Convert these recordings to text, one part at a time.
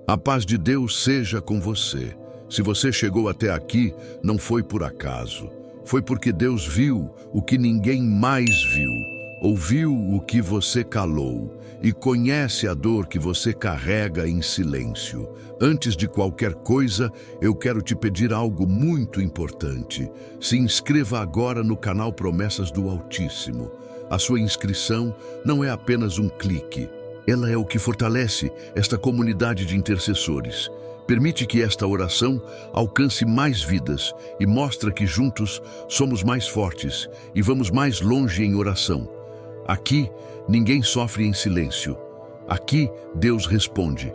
A paz de Deus seja com você. Se você chegou até aqui, não foi por acaso. Foi porque Deus viu o que ninguém mais viu, ouviu o que você calou e conhece a dor que você carrega em silêncio. Antes de qualquer coisa, eu quero te pedir algo muito importante. Se inscreva agora no canal Promessas do Altíssimo. A sua inscrição não é apenas um clique. Ela é o que fortalece esta comunidade de intercessores. Permite que esta oração alcance mais vidas e mostra que juntos somos mais fortes e vamos mais longe em oração. Aqui, ninguém sofre em silêncio. Aqui, Deus responde.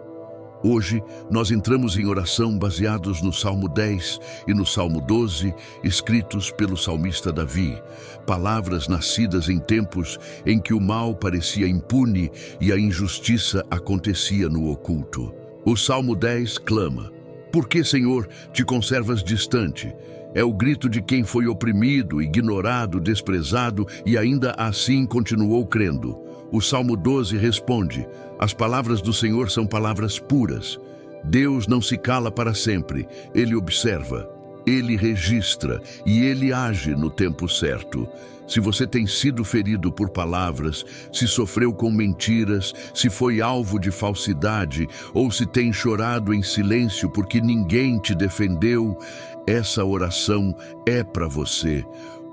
Hoje, nós entramos em oração baseados no Salmo 10 e no Salmo 12, escritos pelo salmista Davi. Palavras nascidas em tempos em que o mal parecia impune e a injustiça acontecia no oculto. O Salmo 10 clama: "Por que, Senhor, te conservas distante?" É o grito de quem foi oprimido, ignorado, desprezado e ainda assim continuou crendo. O Salmo 12 responde: "As palavras do Senhor são palavras puras." Deus não se cala para sempre, Ele observa, Ele registra e Ele age no tempo certo. Se você tem sido ferido por palavras, se sofreu com mentiras, se foi alvo de falsidade ou se tem chorado em silêncio porque ninguém te defendeu, essa oração é para você.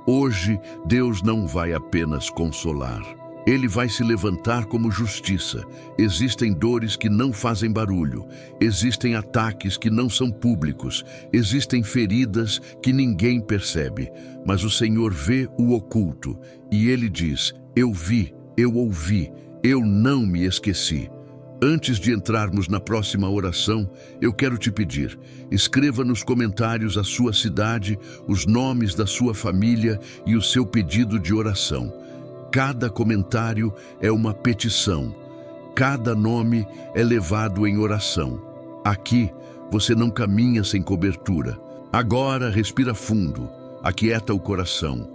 Hoje, Deus não vai apenas consolar. Ele vai se levantar como justiça. Existem dores que não fazem barulho. Existem ataques que não são públicos. Existem feridas que ninguém percebe. Mas o Senhor vê o oculto. E Ele diz: "Eu vi, eu ouvi, eu não me esqueci." Antes de entrarmos na próxima oração, eu quero te pedir, escreva nos comentários a sua cidade, os nomes da sua família e o seu pedido de oração. Cada comentário é uma petição. Cada nome é levado em oração. Aqui, você não caminha sem cobertura. Agora, respira fundo, aquieta o coração,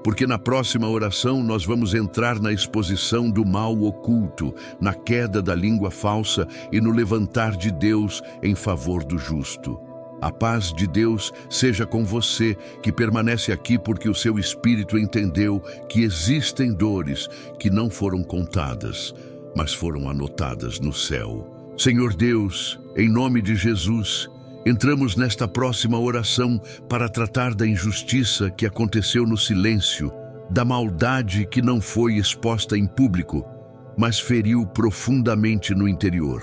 porque na próxima oração nós vamos entrar na exposição do mal oculto, na queda da língua falsa e no levantar de Deus em favor do justo. A paz de Deus seja com você, que permanece aqui porque o seu espírito entendeu que existem dores que não foram contadas, mas foram anotadas no céu. Senhor Deus, em nome de Jesus, entramos nesta próxima oração para tratar da injustiça que aconteceu no silêncio, da maldade que não foi exposta em público, mas feriu profundamente no interior.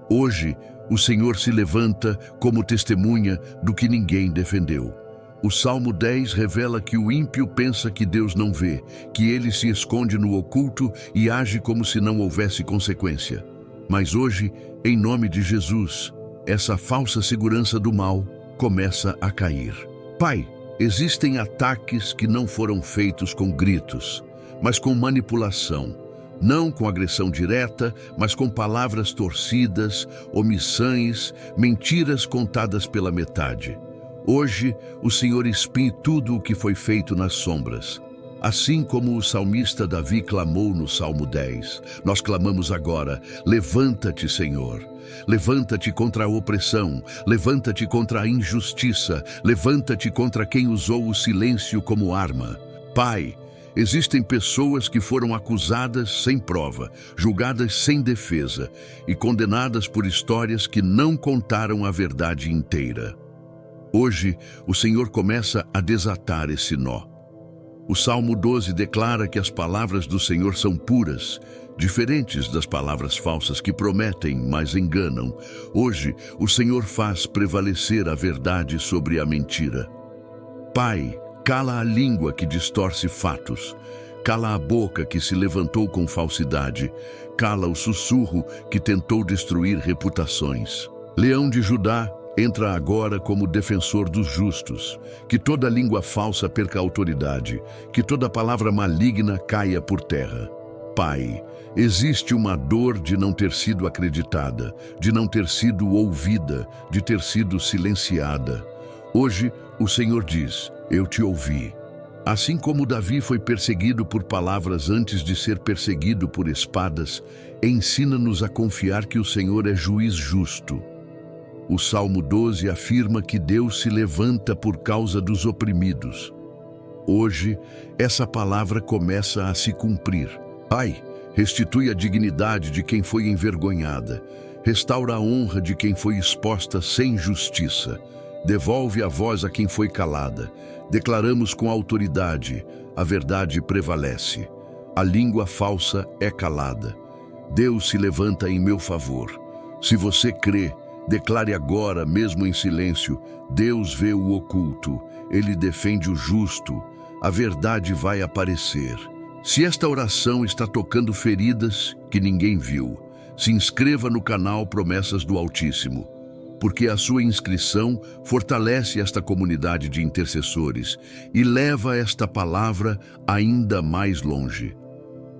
Hoje, o Senhor se levanta como testemunha do que ninguém defendeu. O Salmo 10 revela que o ímpio pensa que Deus não vê, que ele se esconde no oculto e age como se não houvesse consequência. Mas hoje, em nome de Jesus, essa falsa segurança do mal começa a cair. Pai, existem ataques que não foram feitos com gritos, mas com manipulação. Não com agressão direta, mas com palavras torcidas, omissões, mentiras contadas pela metade. Hoje, o Senhor expie tudo o que foi feito nas sombras. Assim como o salmista Davi clamou no Salmo 10, nós clamamos agora: levanta-te, Senhor. Levanta-te contra a opressão, levanta-te contra a injustiça, levanta-te contra quem usou o silêncio como arma. Pai, existem pessoas que foram acusadas sem prova, julgadas sem defesa e condenadas por histórias que não contaram a verdade inteira. Hoje, o Senhor começa a desatar esse nó. O Salmo 12 declara que as palavras do Senhor são puras, diferentes das palavras falsas que prometem, mas enganam. Hoje, o Senhor faz prevalecer a verdade sobre a mentira. Pai, cala a língua que distorce fatos, cala a boca que se levantou com falsidade, cala o sussurro que tentou destruir reputações. Leão de Judá, entra agora como defensor dos justos. Que toda língua falsa perca a autoridade, que toda palavra maligna caia por terra. Pai, existe uma dor de não ter sido acreditada, de não ter sido ouvida, de ter sido silenciada. Hoje, o Senhor diz: eu te ouvi. Assim como Davi foi perseguido por palavras antes de ser perseguido por espadas, ensina-nos a confiar que o Senhor é juiz justo. O Salmo 12 afirma que Deus se levanta por causa dos oprimidos. Hoje, essa palavra começa a se cumprir. Pai, restitui a dignidade de quem foi envergonhada. Restaura a honra de quem foi exposta sem justiça. Devolve a voz a quem foi calada. Declaramos com autoridade: a verdade prevalece. A língua falsa é calada. Deus se levanta em meu favor. Se você crê, declare agora, mesmo em silêncio: Deus vê o oculto, Ele defende o justo, a verdade vai aparecer. Se esta oração está tocando feridas que ninguém viu, se inscreva no canal Promessas do Altíssimo, porque a sua inscrição fortalece esta comunidade de intercessores e leva esta palavra ainda mais longe.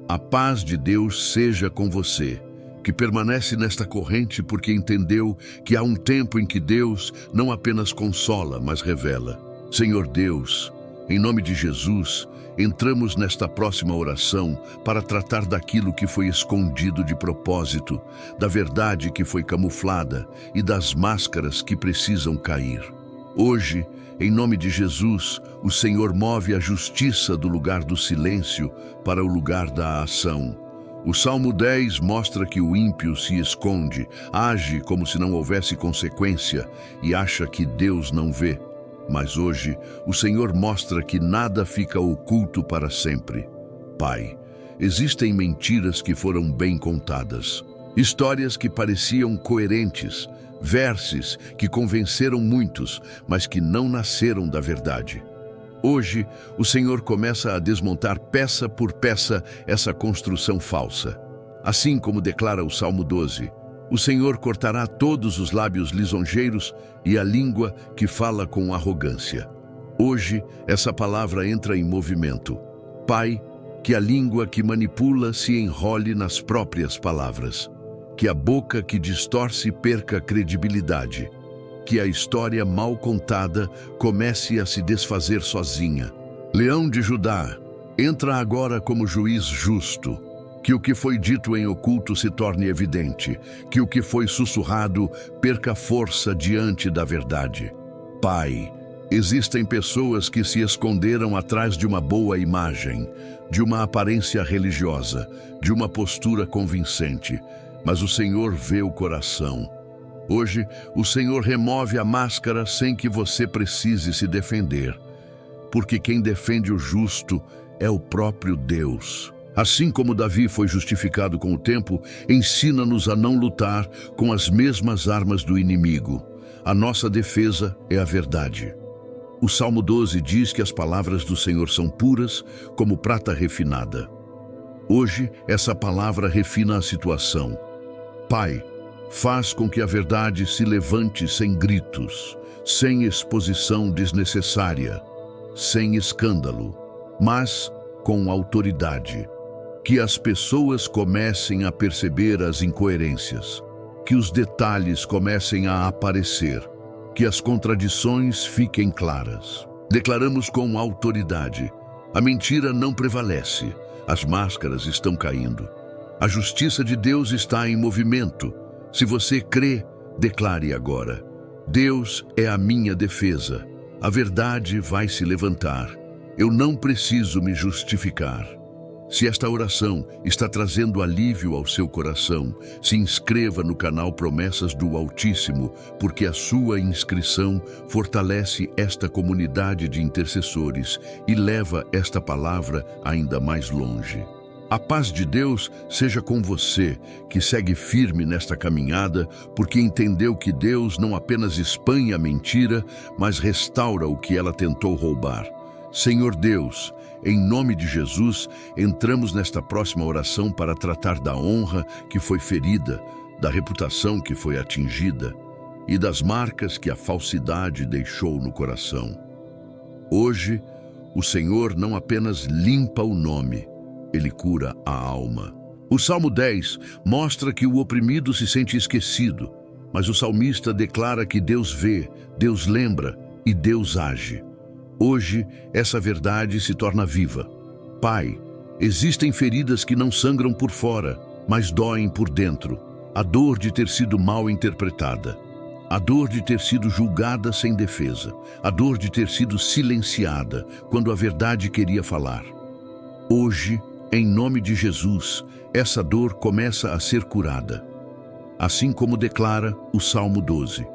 A paz de Deus seja com você, que permanece nesta corrente porque entendeu que há um tempo em que Deus não apenas consola, mas revela. Senhor Deus, em nome de Jesus, entramos nesta próxima oração para tratar daquilo que foi escondido de propósito, da verdade que foi camuflada e das máscaras que precisam cair. Hoje, em nome de Jesus, o Senhor move a justiça do lugar do silêncio para o lugar da ação. O Salmo 10 mostra que o ímpio se esconde, age como se não houvesse consequência e acha que Deus não vê. Mas hoje, o Senhor mostra que nada fica oculto para sempre. Pai, existem mentiras que foram bem contadas, histórias que pareciam coerentes, versos que convenceram muitos, mas que não nasceram da verdade. Hoje, o Senhor começa a desmontar peça por peça essa construção falsa. Assim como declara o Salmo 12, o Senhor cortará todos os lábios lisonjeiros e a língua que fala com arrogância. Hoje, essa palavra entra em movimento. Pai, que a língua que manipula se enrole nas próprias palavras. Que a boca que distorce perca credibilidade. Que a história mal contada comece a se desfazer sozinha. Leão de Judá, entra agora como juiz justo. Que o que foi dito em oculto se torne evidente. Que o que foi sussurrado perca força diante da verdade. Pai, existem pessoas que se esconderam atrás de uma boa imagem, de uma aparência religiosa, de uma postura convincente. Mas o Senhor vê o coração. Hoje, o Senhor remove a máscara sem que você precise se defender. Porque quem defende o justo é o próprio Deus. Assim como Davi foi justificado com o tempo, ensina-nos a não lutar com as mesmas armas do inimigo. A nossa defesa é a verdade. O Salmo 12 diz que as palavras do Senhor são puras como prata refinada. Hoje, essa palavra refina a situação. Pai, faz com que a verdade se levante sem gritos, sem exposição desnecessária, sem escândalo, mas com autoridade. Que as pessoas comecem a perceber as incoerências, que os detalhes comecem a aparecer, que as contradições fiquem claras. Declaramos com autoridade: a mentira não prevalece, as máscaras estão caindo. A justiça de Deus está em movimento. Se você crê, declare agora: Deus é a minha defesa. A verdade vai se levantar. Eu não preciso me justificar. Se esta oração está trazendo alívio ao seu coração, se inscreva no canal Promessas do Altíssimo, porque a sua inscrição fortalece esta comunidade de intercessores e leva esta palavra ainda mais longe. A paz de Deus seja com você, que segue firme nesta caminhada, porque entendeu que Deus não apenas expõe a mentira, mas restaura o que ela tentou roubar. Senhor Deus, em nome de Jesus, entramos nesta próxima oração para tratar da honra que foi ferida, da reputação que foi atingida e das marcas que a falsidade deixou no coração. Hoje, o Senhor não apenas limpa o nome, Ele cura a alma. O Salmo 10 mostra que o oprimido se sente esquecido, mas o salmista declara que Deus vê, Deus lembra e Deus age. Hoje, essa verdade se torna viva. Pai, existem feridas que não sangram por fora, mas doem por dentro. A dor de ter sido mal interpretada, A dor de ter sido julgada sem defesa, a dor de ter sido silenciada quando a verdade queria falar. Hoje, em nome de Jesus, essa dor começa a ser curada. Assim como declara o Salmo 12.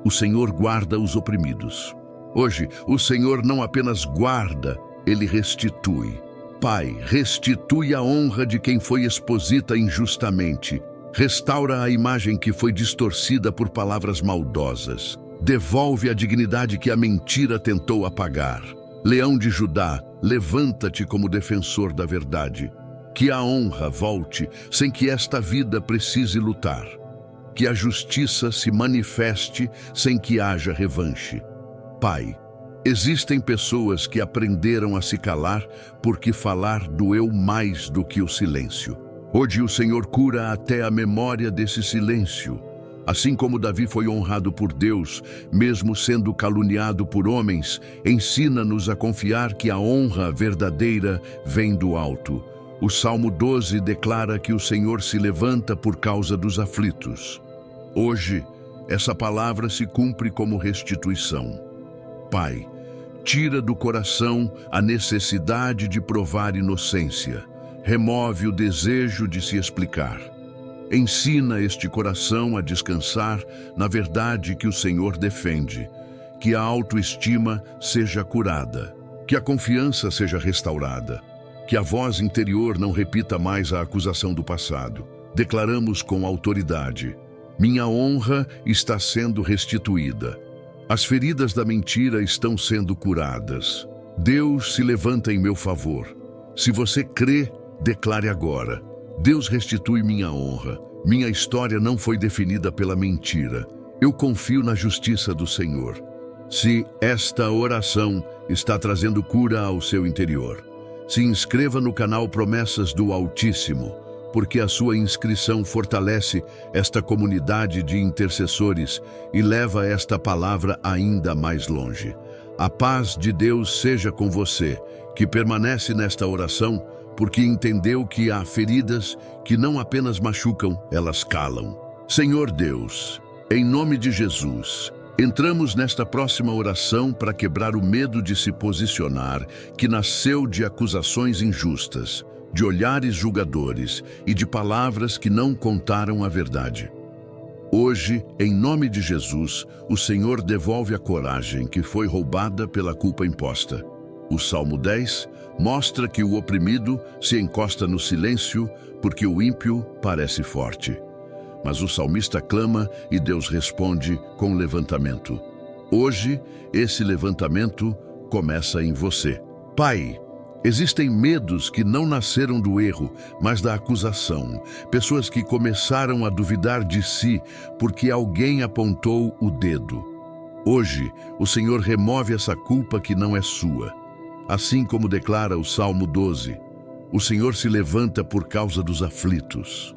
O Senhor guarda os oprimidos. Hoje, o Senhor não apenas guarda, Ele restitui. Pai, restitui a honra de quem foi exposita injustamente. Restaura a imagem que foi distorcida por palavras maldosas. Devolve a dignidade que a mentira tentou apagar. Leão de Judá, levanta-te como defensor da verdade. Que a honra volte sem que esta vida precise lutar. Que a justiça se manifeste sem que haja revanche. Pai, existem pessoas que aprenderam a se calar porque falar doeu mais do que o silêncio. Hoje o Senhor cura até a memória desse silêncio. Assim como Davi foi honrado por Deus, mesmo sendo caluniado por homens, ensina-nos a confiar que a honra verdadeira vem do alto. O Salmo 12 declara que o Senhor se levanta por causa dos aflitos. Hoje, essa palavra se cumpre como restituição. Pai, tira do coração a necessidade de provar inocência. Remove o desejo de se explicar. Ensina este coração a descansar na verdade que o Senhor defende. Que a autoestima seja curada. Que a confiança seja restaurada. Que a voz interior não repita mais a acusação do passado. Declaramos com autoridade: minha honra está sendo restituída. As feridas da mentira estão sendo curadas. Deus se levanta em meu favor. Se você crê, declare agora: Deus restitui minha honra. Minha história não foi definida pela mentira. Eu confio na justiça do Senhor. Se esta oração está trazendo cura ao seu interior, se inscreva no canal Promessas do Altíssimo, porque a sua inscrição fortalece esta comunidade de intercessores e leva esta palavra ainda mais longe. A paz de Deus seja com você, que permanece nesta oração, porque entendeu que há feridas que não apenas machucam, elas calam. Senhor Deus, em nome de Jesus, entramos nesta próxima oração para quebrar o medo de se posicionar, que nasceu de acusações injustas, de olhares julgadores e de palavras que não contaram a verdade. Hoje, em nome de Jesus, o Senhor devolve a coragem que foi roubada pela culpa imposta. O Salmo 10 mostra que o oprimido se encosta no silêncio porque o ímpio parece forte. Mas o salmista clama e Deus responde com levantamento. Hoje, esse levantamento começa em você. Pai, existem medos que não nasceram do erro, mas da acusação. Pessoas que começaram a duvidar de si porque alguém apontou o dedo. Hoje, o Senhor remove essa culpa que não é sua. Assim como declara o Salmo 12, o Senhor se levanta por causa dos aflitos.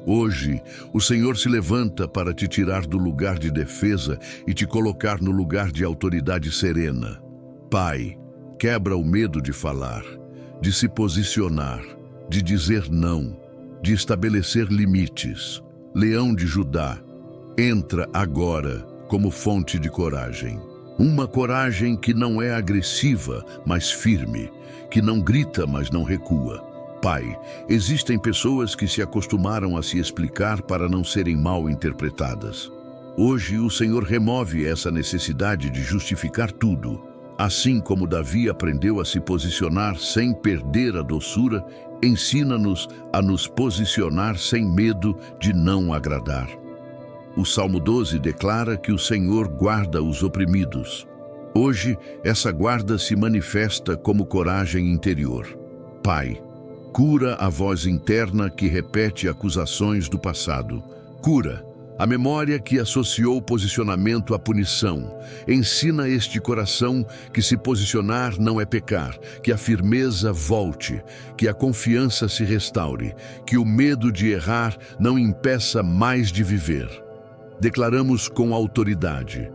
Hoje, o Senhor se levanta para te tirar do lugar de defesa e te colocar no lugar de autoridade serena. Pai, quebra o medo de falar, de se posicionar, de dizer não, de estabelecer limites. Leão de Judá, entra agora como fonte de coragem. Uma coragem que não é agressiva, mas firme, que não grita, mas não recua. Pai, existem pessoas que se acostumaram a se explicar para não serem mal interpretadas. Hoje o Senhor remove essa necessidade de justificar tudo. Assim como Davi aprendeu a se posicionar sem perder a doçura, ensina-nos a nos posicionar sem medo de não agradar. O Salmo 12 declara que o Senhor guarda os oprimidos. Hoje, essa guarda se manifesta como coragem interior. Pai, cura a voz interna que repete acusações do passado. Cura a memória que associou o posicionamento à punição. Ensina este coração que se posicionar não é pecar, que a firmeza volte, que a confiança se restaure, que o medo de errar não impeça mais de viver. Declaramos com autoridade: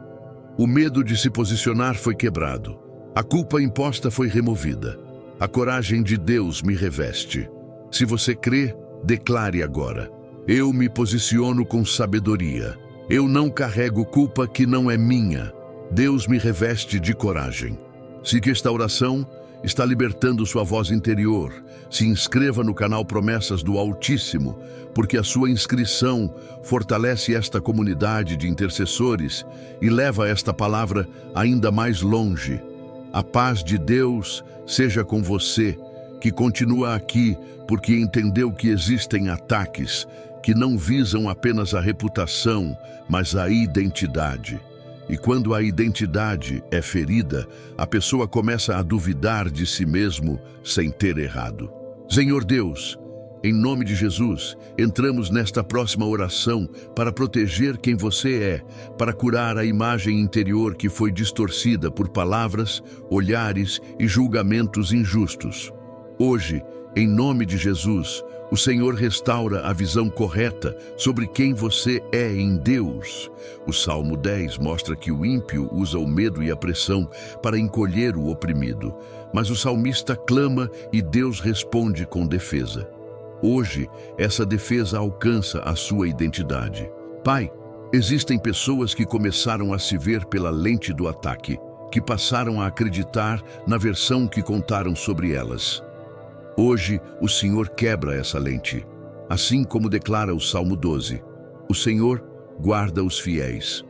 o medo de se posicionar foi quebrado, a culpa imposta foi removida, a coragem de Deus me reveste. Se você crê, declare agora: eu me posiciono com sabedoria, Eu não carrego culpa que não é minha. Deus me reveste de coragem. Siga esta oração, está libertando sua voz interior. Se inscreva no canal Promessas do Altíssimo, porque a sua inscrição fortalece esta comunidade de intercessores e leva esta palavra ainda mais longe. A paz de Deus seja com você, que continua aqui porque entendeu que existem ataques que não visam apenas a reputação, mas a identidade. E quando a identidade é ferida, a pessoa começa a duvidar de si mesmo sem ter errado. Senhor Deus, em nome de Jesus, entramos nesta próxima oração para proteger quem você é, para curar a imagem interior que foi distorcida por palavras, olhares e julgamentos injustos. Hoje, em nome de Jesus, o Senhor restaura a visão correta sobre quem você é em Deus. O Salmo 10 mostra que o ímpio usa o medo e a pressão para encolher o oprimido, mas o salmista clama e Deus responde com defesa. Hoje, essa defesa alcança a sua identidade. Pai, existem pessoas que começaram a se ver pela lente do ataque, que passaram a acreditar na versão que contaram sobre elas. Hoje, o Senhor quebra essa lente, assim como declara o Salmo 12. O Senhor guarda os fiéis.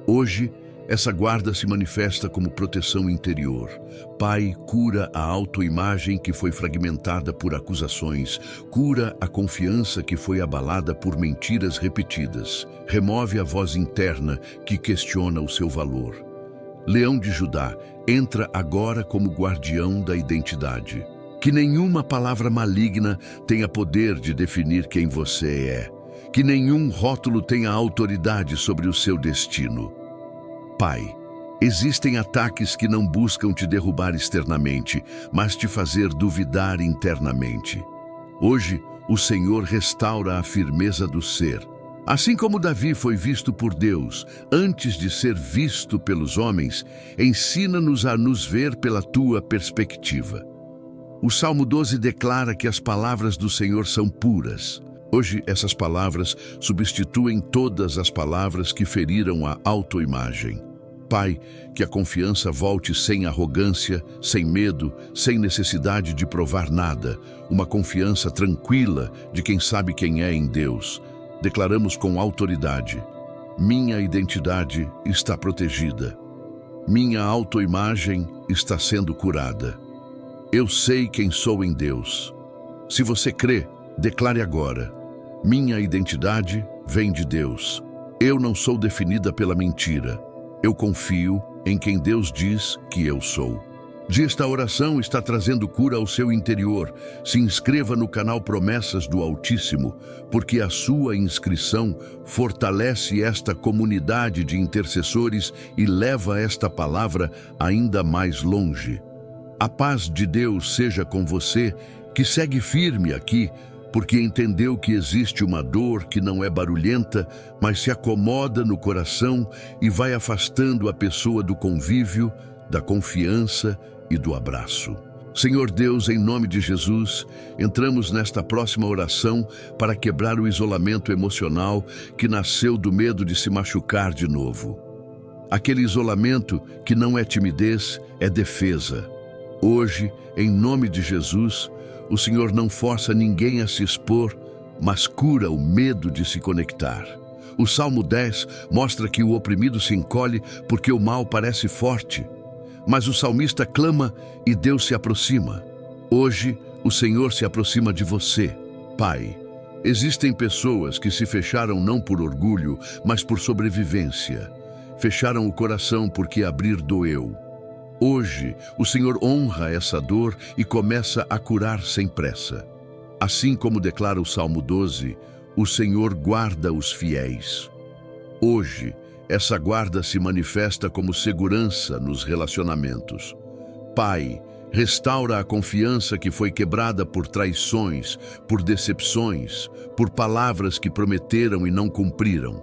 Hoje, essa guarda se manifesta como proteção interior. Pai, cura a autoimagem que foi fragmentada por acusações, cura a confiança que foi abalada por mentiras repetidas, remove a voz interna que questiona o seu valor. Leão de Judá, entra agora como guardião da identidade. Que nenhuma palavra maligna tenha poder de definir quem você é. Que nenhum rótulo tenha autoridade sobre o seu destino. Pai, existem ataques que não buscam te derrubar externamente, mas te fazer duvidar internamente. Hoje, o Senhor restaura a firmeza do ser. Assim como Davi foi visto por Deus antes de ser visto pelos homens, ensina-nos a nos ver pela tua perspectiva. O Salmo 12 declara que as palavras do Senhor são puras. Hoje, essas palavras substituem todas as palavras que feriram a autoimagem. Pai, que a confiança volte sem arrogância, sem medo, sem necessidade de provar nada. Uma confiança tranquila de quem sabe quem é em Deus. Declaramos com autoridade: minha identidade está protegida. Minha autoimagem está sendo curada. Eu sei quem sou em Deus. Se você crê, declare agora: minha identidade vem de Deus. Eu não sou definida pela mentira. Eu confio em quem Deus diz que eu sou. Esta oração está trazendo cura ao seu interior. Se inscreva no canal Promessas do Altíssimo, porque a sua inscrição fortalece esta comunidade de intercessores e leva esta palavra ainda mais longe. A paz de Deus seja com você, que segue firme aqui, porque entendeu que existe uma dor que não é barulhenta, mas se acomoda no coração e vai afastando a pessoa do convívio, da confiança e do abraço. Senhor Deus, em nome de Jesus, entramos nesta próxima oração para quebrar o isolamento emocional que nasceu do medo de se machucar de novo. Aquele isolamento que não é timidez, é defesa. Hoje, em nome de Jesus, o Senhor não força ninguém a se expor, mas cura o medo de se conectar. O Salmo 10 mostra que o oprimido se encolhe porque o mal parece forte. Mas o salmista clama e Deus se aproxima. Hoje, o Senhor se aproxima de você. Pai, existem pessoas que se fecharam não por orgulho, mas por sobrevivência. Fecharam o coração porque abrir doeu. Hoje, o Senhor honra essa dor e começa a curar sem pressa. Assim como declara o Salmo 12, o Senhor guarda os fiéis. Hoje, essa guarda se manifesta como segurança nos relacionamentos. Pai, restaura a confiança que foi quebrada por traições, por decepções, por palavras que prometeram e não cumpriram.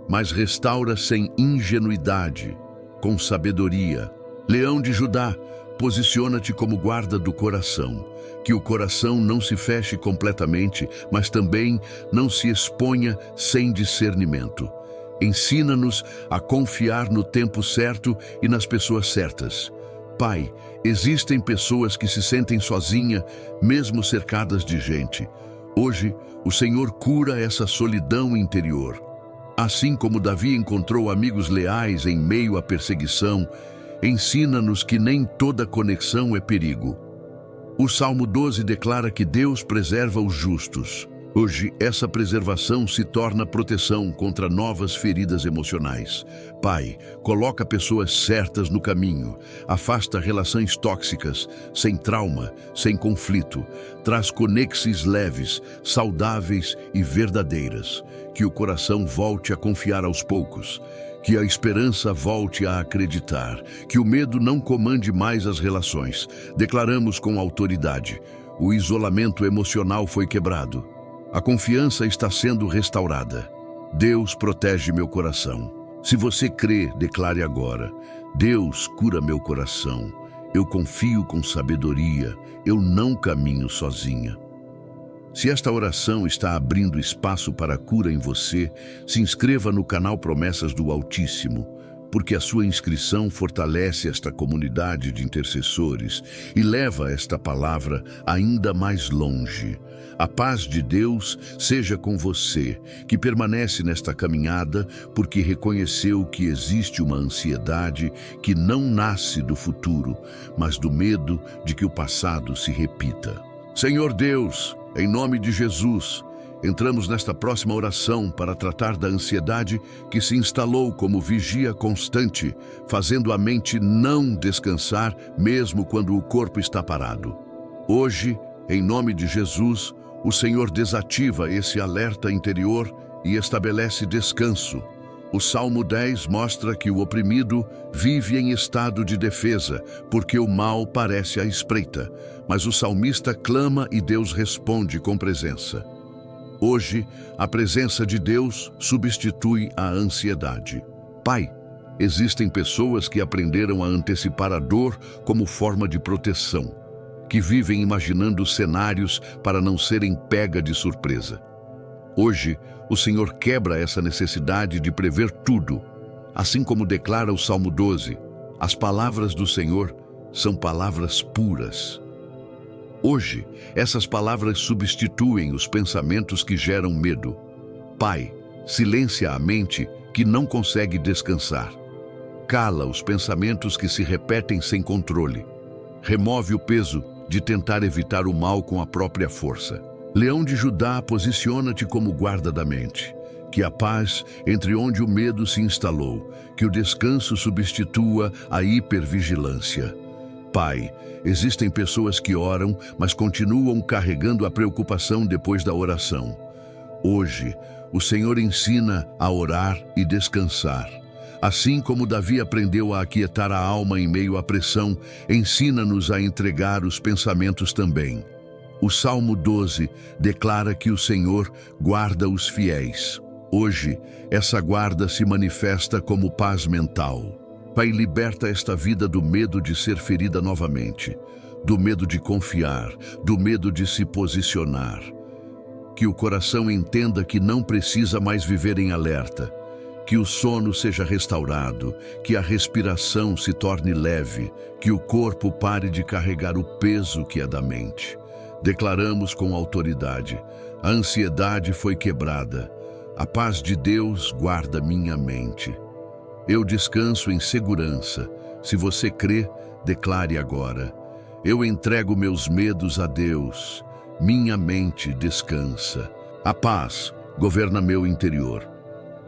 Mas restaura sem ingenuidade, com sabedoria. Leão de Judá, posiciona-te como guarda do coração, que o coração não se feche completamente, mas também não se exponha sem discernimento. Ensina-nos a confiar no tempo certo e nas pessoas certas. Pai, existem pessoas que se sentem sozinhas, mesmo cercadas de gente. Hoje, o Senhor cura essa solidão interior. Assim como Davi encontrou amigos leais em meio à perseguição, ensina-nos que nem toda conexão é perigo. O Salmo 12 declara que Deus preserva os justos. Hoje, essa preservação se torna proteção contra novas feridas emocionais. Pai, coloca pessoas certas no caminho, afasta relações tóxicas, sem trauma, sem conflito, traz conexões leves, saudáveis e verdadeiras. Que o coração volte a confiar aos poucos, que a esperança volte a acreditar, que o medo não comande mais as relações. Declaramos com autoridade: o isolamento emocional foi quebrado. A confiança está sendo restaurada. Deus protege meu coração. Se você crê, declare agora: Deus cura meu coração. Eu confio com sabedoria. Eu não caminho sozinha. Se esta oração está abrindo espaço para a cura em você, se inscreva no canal Promessas do Altíssimo, porque a sua inscrição fortalece esta comunidade de intercessores e leva esta palavra ainda mais longe. A paz de Deus seja com você, que permanece nesta caminhada porque reconheceu que existe uma ansiedade que não nasce do futuro, mas do medo de que o passado se repita. Senhor Deus, em nome de Jesus, entramos nesta próxima oração para tratar da ansiedade que se instalou como vigia constante, fazendo a mente não descansar mesmo quando o corpo está parado. Hoje, em nome de Jesus, o Senhor desativa esse alerta interior e estabelece descanso. O Salmo 10 mostra que o oprimido vive em estado de defesa, porque o mal parece à espreita, mas o salmista clama e Deus responde com presença. Hoje, a presença de Deus substitui a ansiedade. Pai, existem pessoas que aprenderam a antecipar a dor como forma de proteção, que vivem imaginando cenários para não serem pega de surpresa. Hoje, o Senhor quebra essa necessidade de prever tudo. Assim como declara o Salmo 12, as palavras do Senhor são palavras puras. Hoje, essas palavras substituem os pensamentos que geram medo. Pai, silencia a mente que não consegue descansar. Cala os pensamentos que se repetem sem controle. Remove o peso de tentar evitar o mal com a própria força. Leão de Judá, posiciona-te como guarda da mente. Que a paz entre onde o medo se instalou, que o descanso substitua a hipervigilância. Pai, existem pessoas que oram, mas continuam carregando a preocupação depois da oração. Hoje, o Senhor ensina a orar e descansar. Assim como Davi aprendeu a aquietar a alma em meio à pressão, ensina-nos a entregar os pensamentos também. O Salmo 12 declara que o Senhor guarda os fiéis. Hoje, essa guarda se manifesta como paz mental. Pai, liberta esta vida do medo de ser ferida novamente, do medo de confiar, do medo de se posicionar. Que o coração entenda que não precisa mais viver em alerta, que o sono seja restaurado, que a respiração se torne leve, que o corpo pare de carregar o peso que é da mente. Declaramos com autoridade: a ansiedade foi quebrada, a paz de Deus guarda minha mente. Eu descanso em segurança. Se você crê, declare agora: eu entrego meus medos a Deus, minha mente descansa. A paz governa meu interior.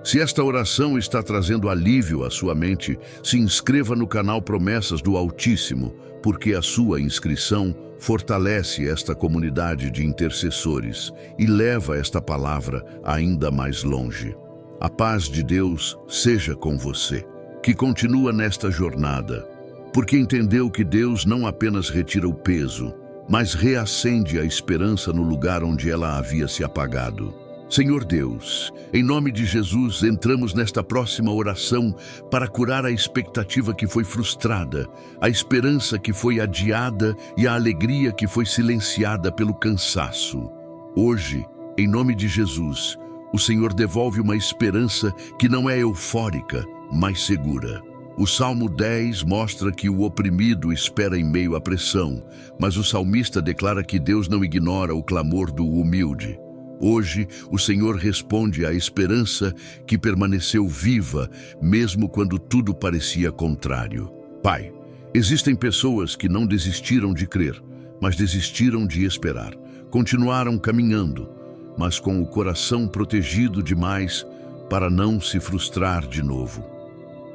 Se esta oração está trazendo alívio à sua mente, se inscreva no canal Promessas do Altíssimo, porque a sua inscrição fortalece esta comunidade de intercessores e leva esta palavra ainda mais longe. A paz de Deus seja com você, que continua nesta jornada, porque entendeu que Deus não apenas retira o peso, mas reacende a esperança no lugar onde ela havia se apagado. Senhor Deus, em nome de Jesus, entramos nesta próxima oração para curar a expectativa que foi frustrada, a esperança que foi adiada e a alegria que foi silenciada pelo cansaço. Hoje, em nome de Jesus, o Senhor devolve uma esperança que não é eufórica, mas segura. O Salmo 10 mostra que o oprimido espera em meio à pressão, mas o salmista declara que Deus não ignora o clamor do humilde. Hoje, o Senhor responde à esperança que permaneceu viva, mesmo quando tudo parecia contrário. Pai, existem pessoas que não desistiram de crer, mas desistiram de esperar. Continuaram caminhando, mas com o coração protegido demais para não se frustrar de novo.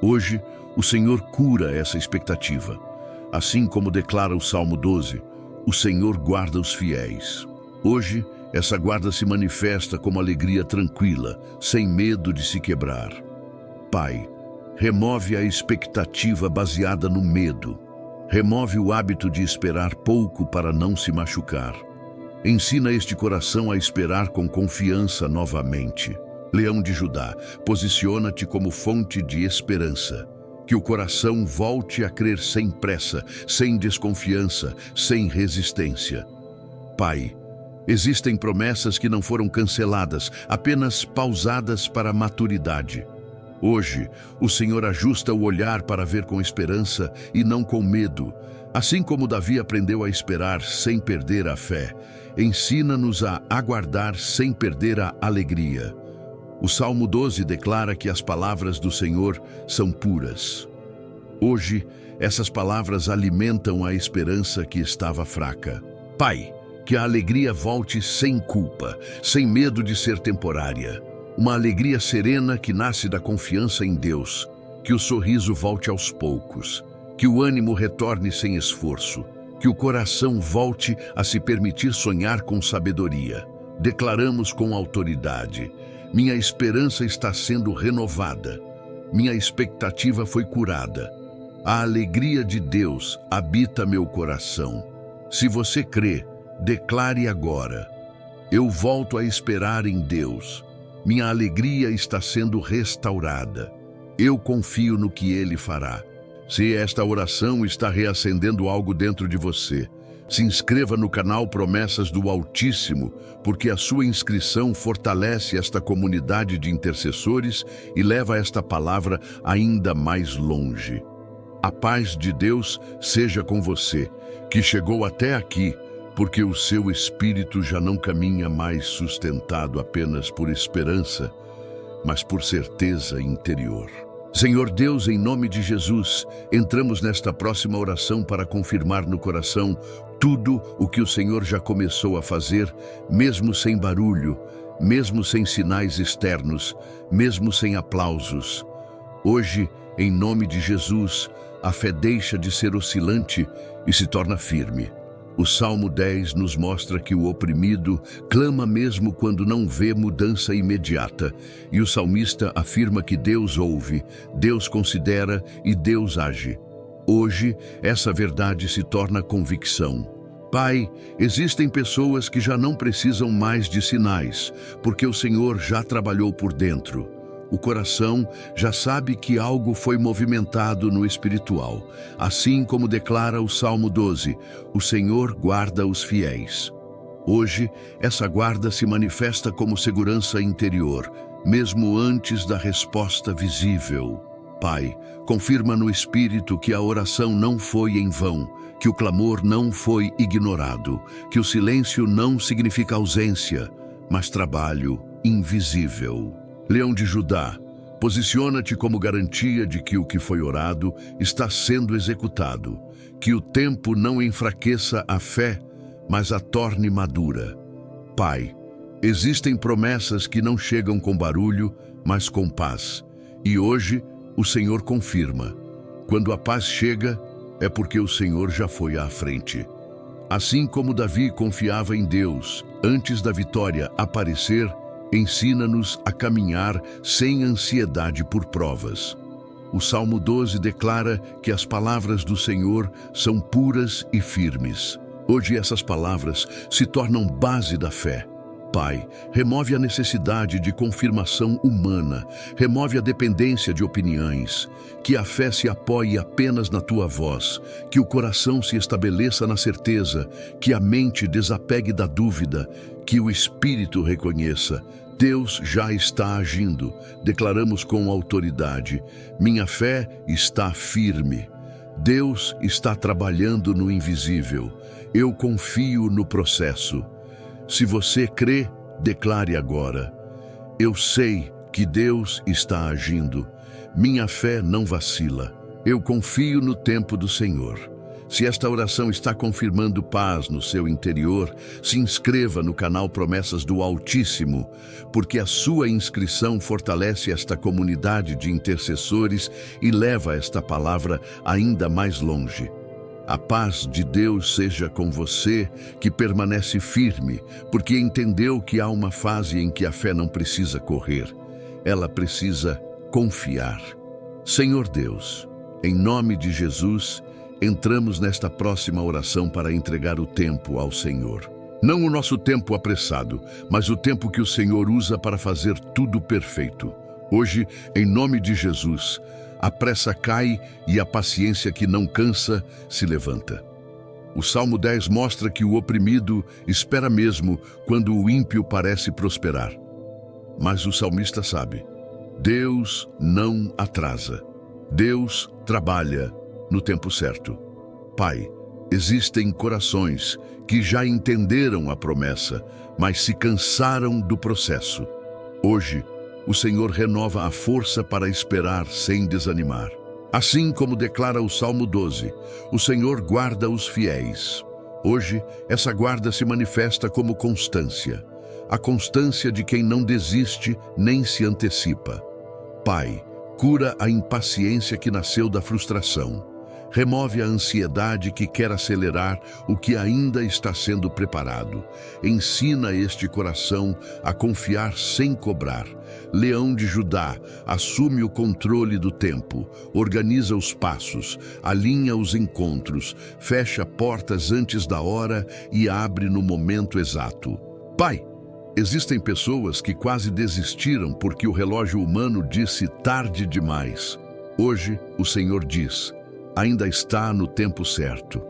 Hoje, o Senhor cura essa expectativa. Assim como declara o Salmo 12, o Senhor guarda os fiéis. Hoje, essa guarda se manifesta como alegria tranquila, sem medo de se quebrar. Pai, remove a expectativa baseada no medo. Remove o hábito de esperar pouco para não se machucar. Ensina este coração a esperar com confiança novamente. Leão de Judá, posiciona-te como fonte de esperança. Que o coração volte a crer sem pressa, sem desconfiança, sem resistência. Pai, existem promessas que não foram canceladas, apenas pausadas para a maturidade. Hoje, o Senhor ajusta o olhar para ver com esperança e não com medo. Assim como Davi aprendeu a esperar sem perder a fé, ensina-nos a aguardar sem perder a alegria. O Salmo 12 declara que as palavras do Senhor são puras. Hoje, essas palavras alimentam a esperança que estava fraca. Pai, que a alegria volte sem culpa, sem medo de ser temporária. Uma alegria serena que nasce da confiança em Deus. Que o sorriso volte aos poucos. Que o ânimo retorne sem esforço. Que o coração volte a se permitir sonhar com sabedoria. Declaramos com autoridade: minha esperança está sendo renovada. Minha expectativa foi curada. A alegria de Deus habita meu coração. Se você crê, declare agora: eu volto a esperar em Deus. Minha alegria está sendo restaurada. Eu confio no que Ele fará. Se esta oração está reacendendo algo dentro de você, se inscreva no canal Promessas do Altíssimo, porque a sua inscrição fortalece esta comunidade de intercessores e leva esta palavra ainda mais longe. A paz de Deus seja com você, que chegou até aqui, porque o seu espírito já não caminha mais sustentado apenas por esperança, mas por certeza interior. Senhor Deus, em nome de Jesus, entramos nesta próxima oração para confirmar no coração tudo o que o Senhor já começou a fazer, mesmo sem barulho, mesmo sem sinais externos, mesmo sem aplausos. Hoje, em nome de Jesus, a fé deixa de ser oscilante e se torna firme. O Salmo 10 nos mostra que o oprimido clama mesmo quando não vê mudança imediata, e o salmista afirma que Deus ouve, Deus considera e Deus age. Hoje, essa verdade se torna convicção. Pai, existem pessoas que já não precisam mais de sinais, porque o Senhor já trabalhou por dentro. O coração já sabe que algo foi movimentado no espiritual. Assim como declara o Salmo 12, o Senhor guarda os fiéis. Hoje, essa guarda se manifesta como segurança interior, mesmo antes da resposta visível. Pai, confirma no Espírito que a oração não foi em vão, que o clamor não foi ignorado, que o silêncio não significa ausência, mas trabalho invisível. Leão de Judá, posiciona-te como garantia de que o que foi orado está sendo executado, que o tempo não enfraqueça a fé, mas a torne madura. Pai, existem promessas que não chegam com barulho, mas com paz. E hoje, o Senhor confirma. Quando a paz chega, é porque o Senhor já foi à frente. Assim como Davi confiava em Deus antes da vitória aparecer, ensina-nos a caminhar sem ansiedade por provas. O Salmo 12 declara que as palavras do Senhor são puras e firmes. Hoje essas palavras se tornam base da fé. Pai, remove a necessidade de confirmação humana, remove a dependência de opiniões, que a fé se apoie apenas na tua voz, que o coração se estabeleça na certeza, que a mente desapegue da dúvida, Que o Espírito reconheça: Deus já está agindo. Declaramos com autoridade: minha fé está firme. Deus está trabalhando no invisível. Eu confio no processo. Se você crê, declare agora: eu sei que Deus está agindo. Minha fé não vacila. Eu confio no tempo do Senhor. Se esta oração está confirmando paz no seu interior, se inscreva no canal Promessas do Altíssimo, porque a sua inscrição fortalece esta comunidade de intercessores e leva esta palavra ainda mais longe. A paz de Deus seja com você, que permanece firme, porque entendeu que há uma fase em que a fé não precisa correr, ela precisa confiar. Senhor Deus, em nome de Jesus, entramos nesta próxima oração para entregar o tempo ao Senhor. Não o nosso tempo apressado, mas o tempo que o Senhor usa para fazer tudo perfeito. Hoje, em nome de Jesus, a pressa cai e a paciência que não cansa se levanta. O Salmo 10 mostra que o oprimido espera mesmo quando o ímpio parece prosperar. Mas o salmista sabe: Deus não atrasa. Deus trabalha no tempo certo. Pai, existem corações que já entenderam a promessa, mas se cansaram do processo. Hoje, o Senhor renova a força para esperar sem desanimar. Assim como declara o Salmo 12, o Senhor guarda os fiéis. Hoje, essa guarda se manifesta como constância. A constância de quem não desiste nem se antecipa. Pai, cura a impaciência que nasceu da frustração. Remove a ansiedade que quer acelerar o que ainda está sendo preparado. Ensina este coração a confiar sem cobrar. Leão de Judá, assume o controle do tempo, organiza os passos, alinha os encontros, fecha portas antes da hora e abre no momento exato. Pai, existem pessoas que quase desistiram porque o relógio humano disse tarde demais. Hoje, o Senhor diz: ainda está no tempo certo.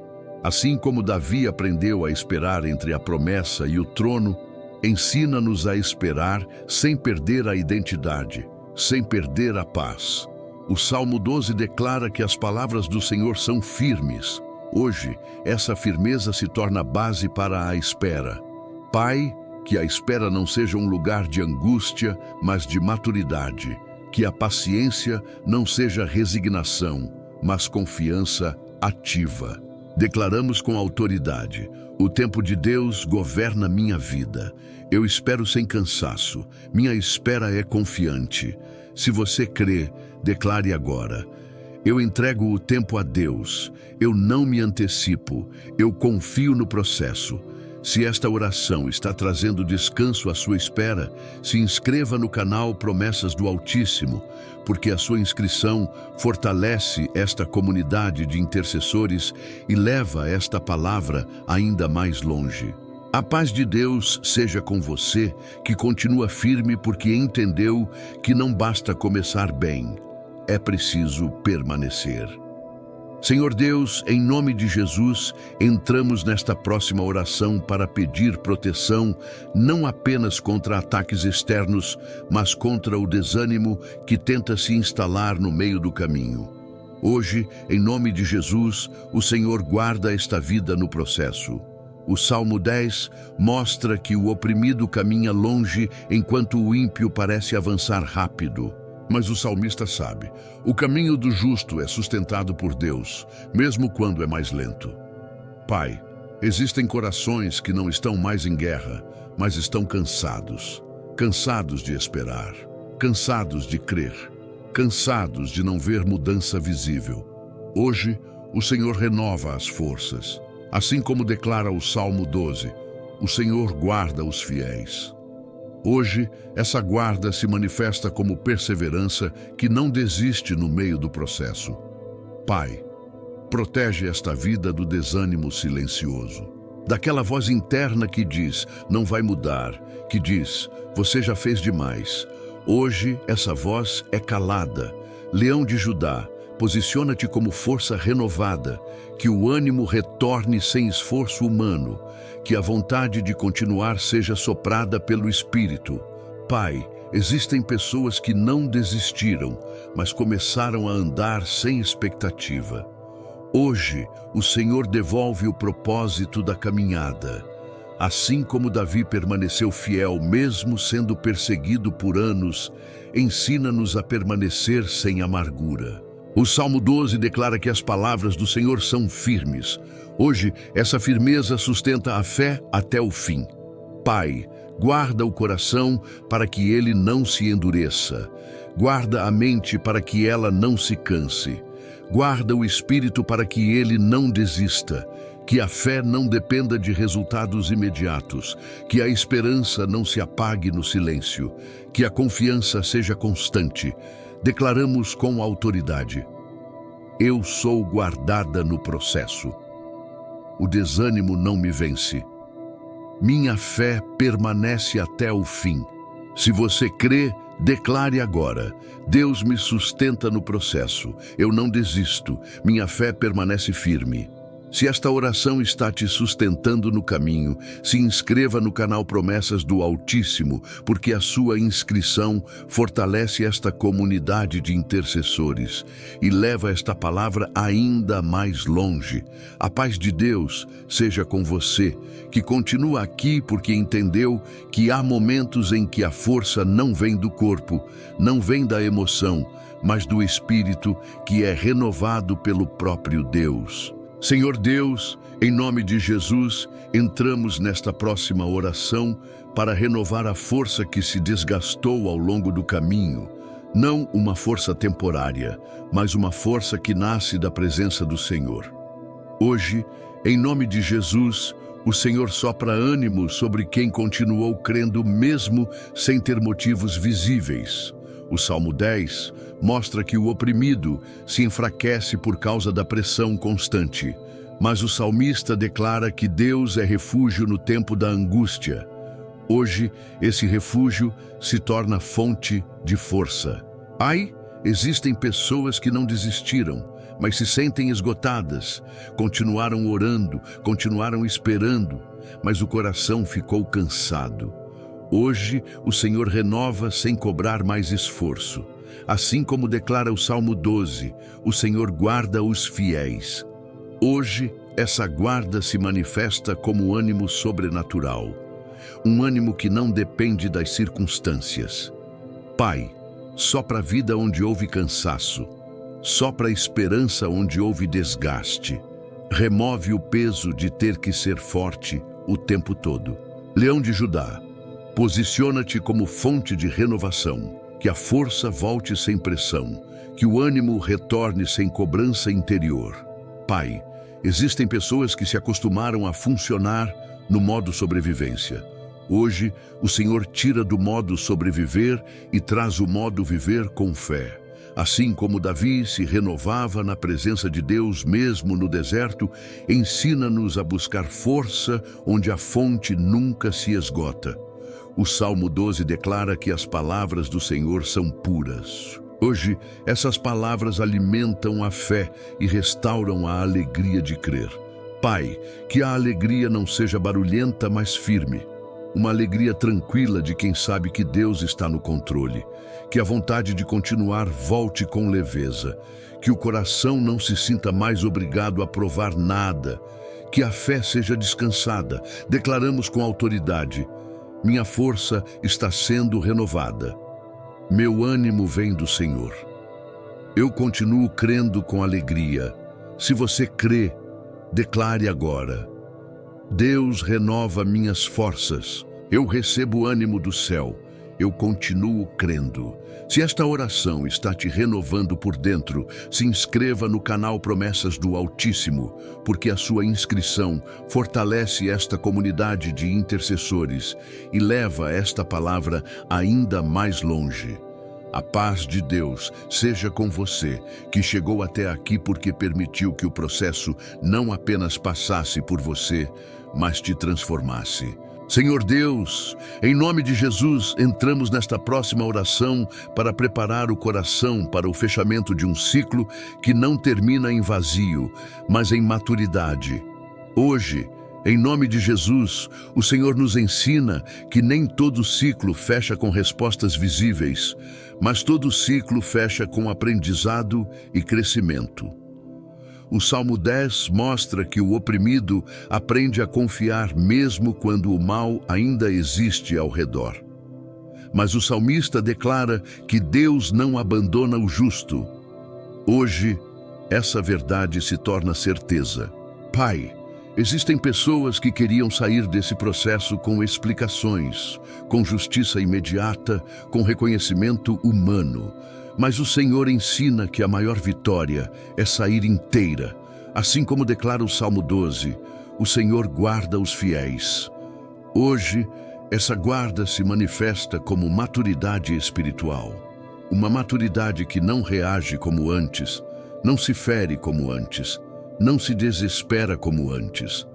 Assim como Davi aprendeu a esperar entre a promessa e o trono, ensina-nos a esperar sem perder a identidade, sem perder a paz. O Salmo 12 declara que as palavras do Senhor são firmes. Hoje, essa firmeza se torna base para a espera. Pai, que a espera não seja um lugar de angústia, mas de maturidade. Que a paciência não seja resignação, mas confiança ativa. Declaramos com autoridade: o tempo de Deus governa minha vida. Eu espero sem cansaço. Minha espera é confiante. Se você crê, declare agora: eu entrego o tempo a Deus. Eu não me antecipo. Eu confio no processo. Se esta oração está trazendo descanso à sua espera, se inscreva no canal Promessas do Altíssimo, porque a sua inscrição fortalece esta comunidade de intercessores e leva esta palavra ainda mais longe. A paz de Deus seja com você, que continua firme porque entendeu que não basta começar bem, é preciso permanecer. Senhor Deus, em nome de Jesus, entramos nesta próxima oração para pedir proteção, não apenas contra ataques externos, mas contra o desânimo que tenta se instalar no meio do caminho. Hoje, em nome de Jesus, o Senhor guarda esta vida no processo. O Salmo 10 mostra que o oprimido caminha longe enquanto o ímpio parece avançar rápido. Mas o salmista sabe: o caminho do justo é sustentado por Deus, mesmo quando é mais lento. Pai, existem corações que não estão mais em guerra, mas estão cansados. Cansados de esperar, cansados de crer, cansados de não ver mudança visível. Hoje, o Senhor renova as forças. Assim como declara o Salmo 12, o Senhor guarda os fiéis. Hoje, essa guarda se manifesta como perseverança que não desiste no meio do processo. Pai, protege esta vida do desânimo silencioso, daquela voz interna que diz: não vai mudar, que diz: você já fez demais. Hoje, essa voz é calada. Leão de Judá, posiciona-te como força renovada, que o ânimo retorne sem esforço humano, que a vontade de continuar seja soprada pelo Espírito. Pai, existem pessoas que não desistiram, mas começaram a andar sem expectativa. Hoje, o Senhor devolve o propósito da caminhada. Assim como Davi permaneceu fiel mesmo sendo perseguido por anos, ensina-nos a permanecer sem amargura. O Salmo 12 declara que as palavras do Senhor são firmes. Hoje, essa firmeza sustenta a fé até o fim. Pai, guarda o coração para que ele não se endureça. Guarda a mente para que ela não se canse. Guarda o espírito para que ele não desista. Que a fé não dependa de resultados imediatos, que a esperança não se apague no silêncio, que a confiança seja constante. Declaramos com autoridade: eu sou guardada no processo. O desânimo não me vence. Minha fé permanece até o fim. Se você crê, declare agora: Deus me sustenta no processo. Eu não desisto. Minha fé permanece firme. Se esta oração está te sustentando no caminho, se inscreva no canal Promessas do Altíssimo, porque a sua inscrição fortalece esta comunidade de intercessores e leva esta palavra ainda mais longe. A paz de Deus seja com você, que continua aqui porque entendeu que há momentos em que a força não vem do corpo, não vem da emoção, mas do Espírito, que é renovado pelo próprio Deus. Senhor Deus, em nome de Jesus, entramos nesta próxima oração para renovar a força que se desgastou ao longo do caminho. Não uma força temporária, mas uma força que nasce da presença do Senhor. Hoje, em nome de Jesus, o Senhor sopra ânimo sobre quem continuou crendo mesmo sem ter motivos visíveis. O Salmo 10 mostra que o oprimido se enfraquece por causa da pressão constante, mas o salmista declara que Deus é refúgio no tempo da angústia. Hoje, esse refúgio se torna fonte de força. Existem pessoas que não desistiram, mas se sentem esgotadas. Continuaram orando, continuaram esperando, mas o coração ficou cansado. Hoje, o Senhor renova sem cobrar mais esforço. Assim como declara o Salmo 12, o Senhor guarda os fiéis. Hoje, essa guarda se manifesta como ânimo sobrenatural. Um ânimo que não depende das circunstâncias. Pai, sopra a vida onde houve cansaço. Sopra a esperança onde houve desgaste. Remove o peso de ter que ser forte o tempo todo. Leão de Judá, posiciona-te como fonte de renovação, que a força volte sem pressão, que o ânimo retorne sem cobrança interior. Pai, existem pessoas que se acostumaram a funcionar no modo sobrevivência. Hoje, o Senhor tira do modo sobreviver e traz o modo viver com fé. Assim como Davi se renovava na presença de Deus mesmo no deserto, ensina-nos a buscar força onde a fonte nunca se esgota. O Salmo 12 declara que as palavras do Senhor são puras. Hoje, essas palavras alimentam a fé e restauram a alegria de crer. Pai, que a alegria não seja barulhenta, mas firme. Uma alegria tranquila de quem sabe que Deus está no controle. Que a vontade de continuar volte com leveza. Que o coração não se sinta mais obrigado a provar nada. Que a fé seja descansada. Declaramos com autoridade: minha força está sendo renovada. Meu ânimo vem do Senhor. Eu continuo crendo com alegria. Se você crê, declare agora: Deus renova minhas forças. Eu recebo o ânimo do céu. Eu continuo crendo. Se esta oração está te renovando por dentro, se inscreva no canal Promessas do Altíssimo, porque a sua inscrição fortalece esta comunidade de intercessores e leva esta palavra ainda mais longe. A paz de Deus seja com você, que chegou até aqui porque permitiu que o processo não apenas passasse por você, mas te transformasse. Senhor Deus, em nome de Jesus, entramos nesta próxima oração para preparar o coração para o fechamento de um ciclo que não termina em vazio, mas em maturidade. Hoje, em nome de Jesus, o Senhor nos ensina que nem todo ciclo fecha com respostas visíveis, mas todo ciclo fecha com aprendizado e crescimento. O Salmo 10 mostra que o oprimido aprende a confiar mesmo quando o mal ainda existe ao redor. Mas o salmista declara que Deus não abandona o justo. Hoje, essa verdade se torna certeza. Pai, existem pessoas que queriam sair desse processo com explicações, com justiça imediata, com reconhecimento humano. Mas o Senhor ensina que a maior vitória é sair inteira. Assim como declara o Salmo 12, o Senhor guarda os fiéis. Hoje, essa guarda se manifesta como maturidade espiritual. Uma maturidade que não reage como antes, não se fere como antes, não se desespera como antes.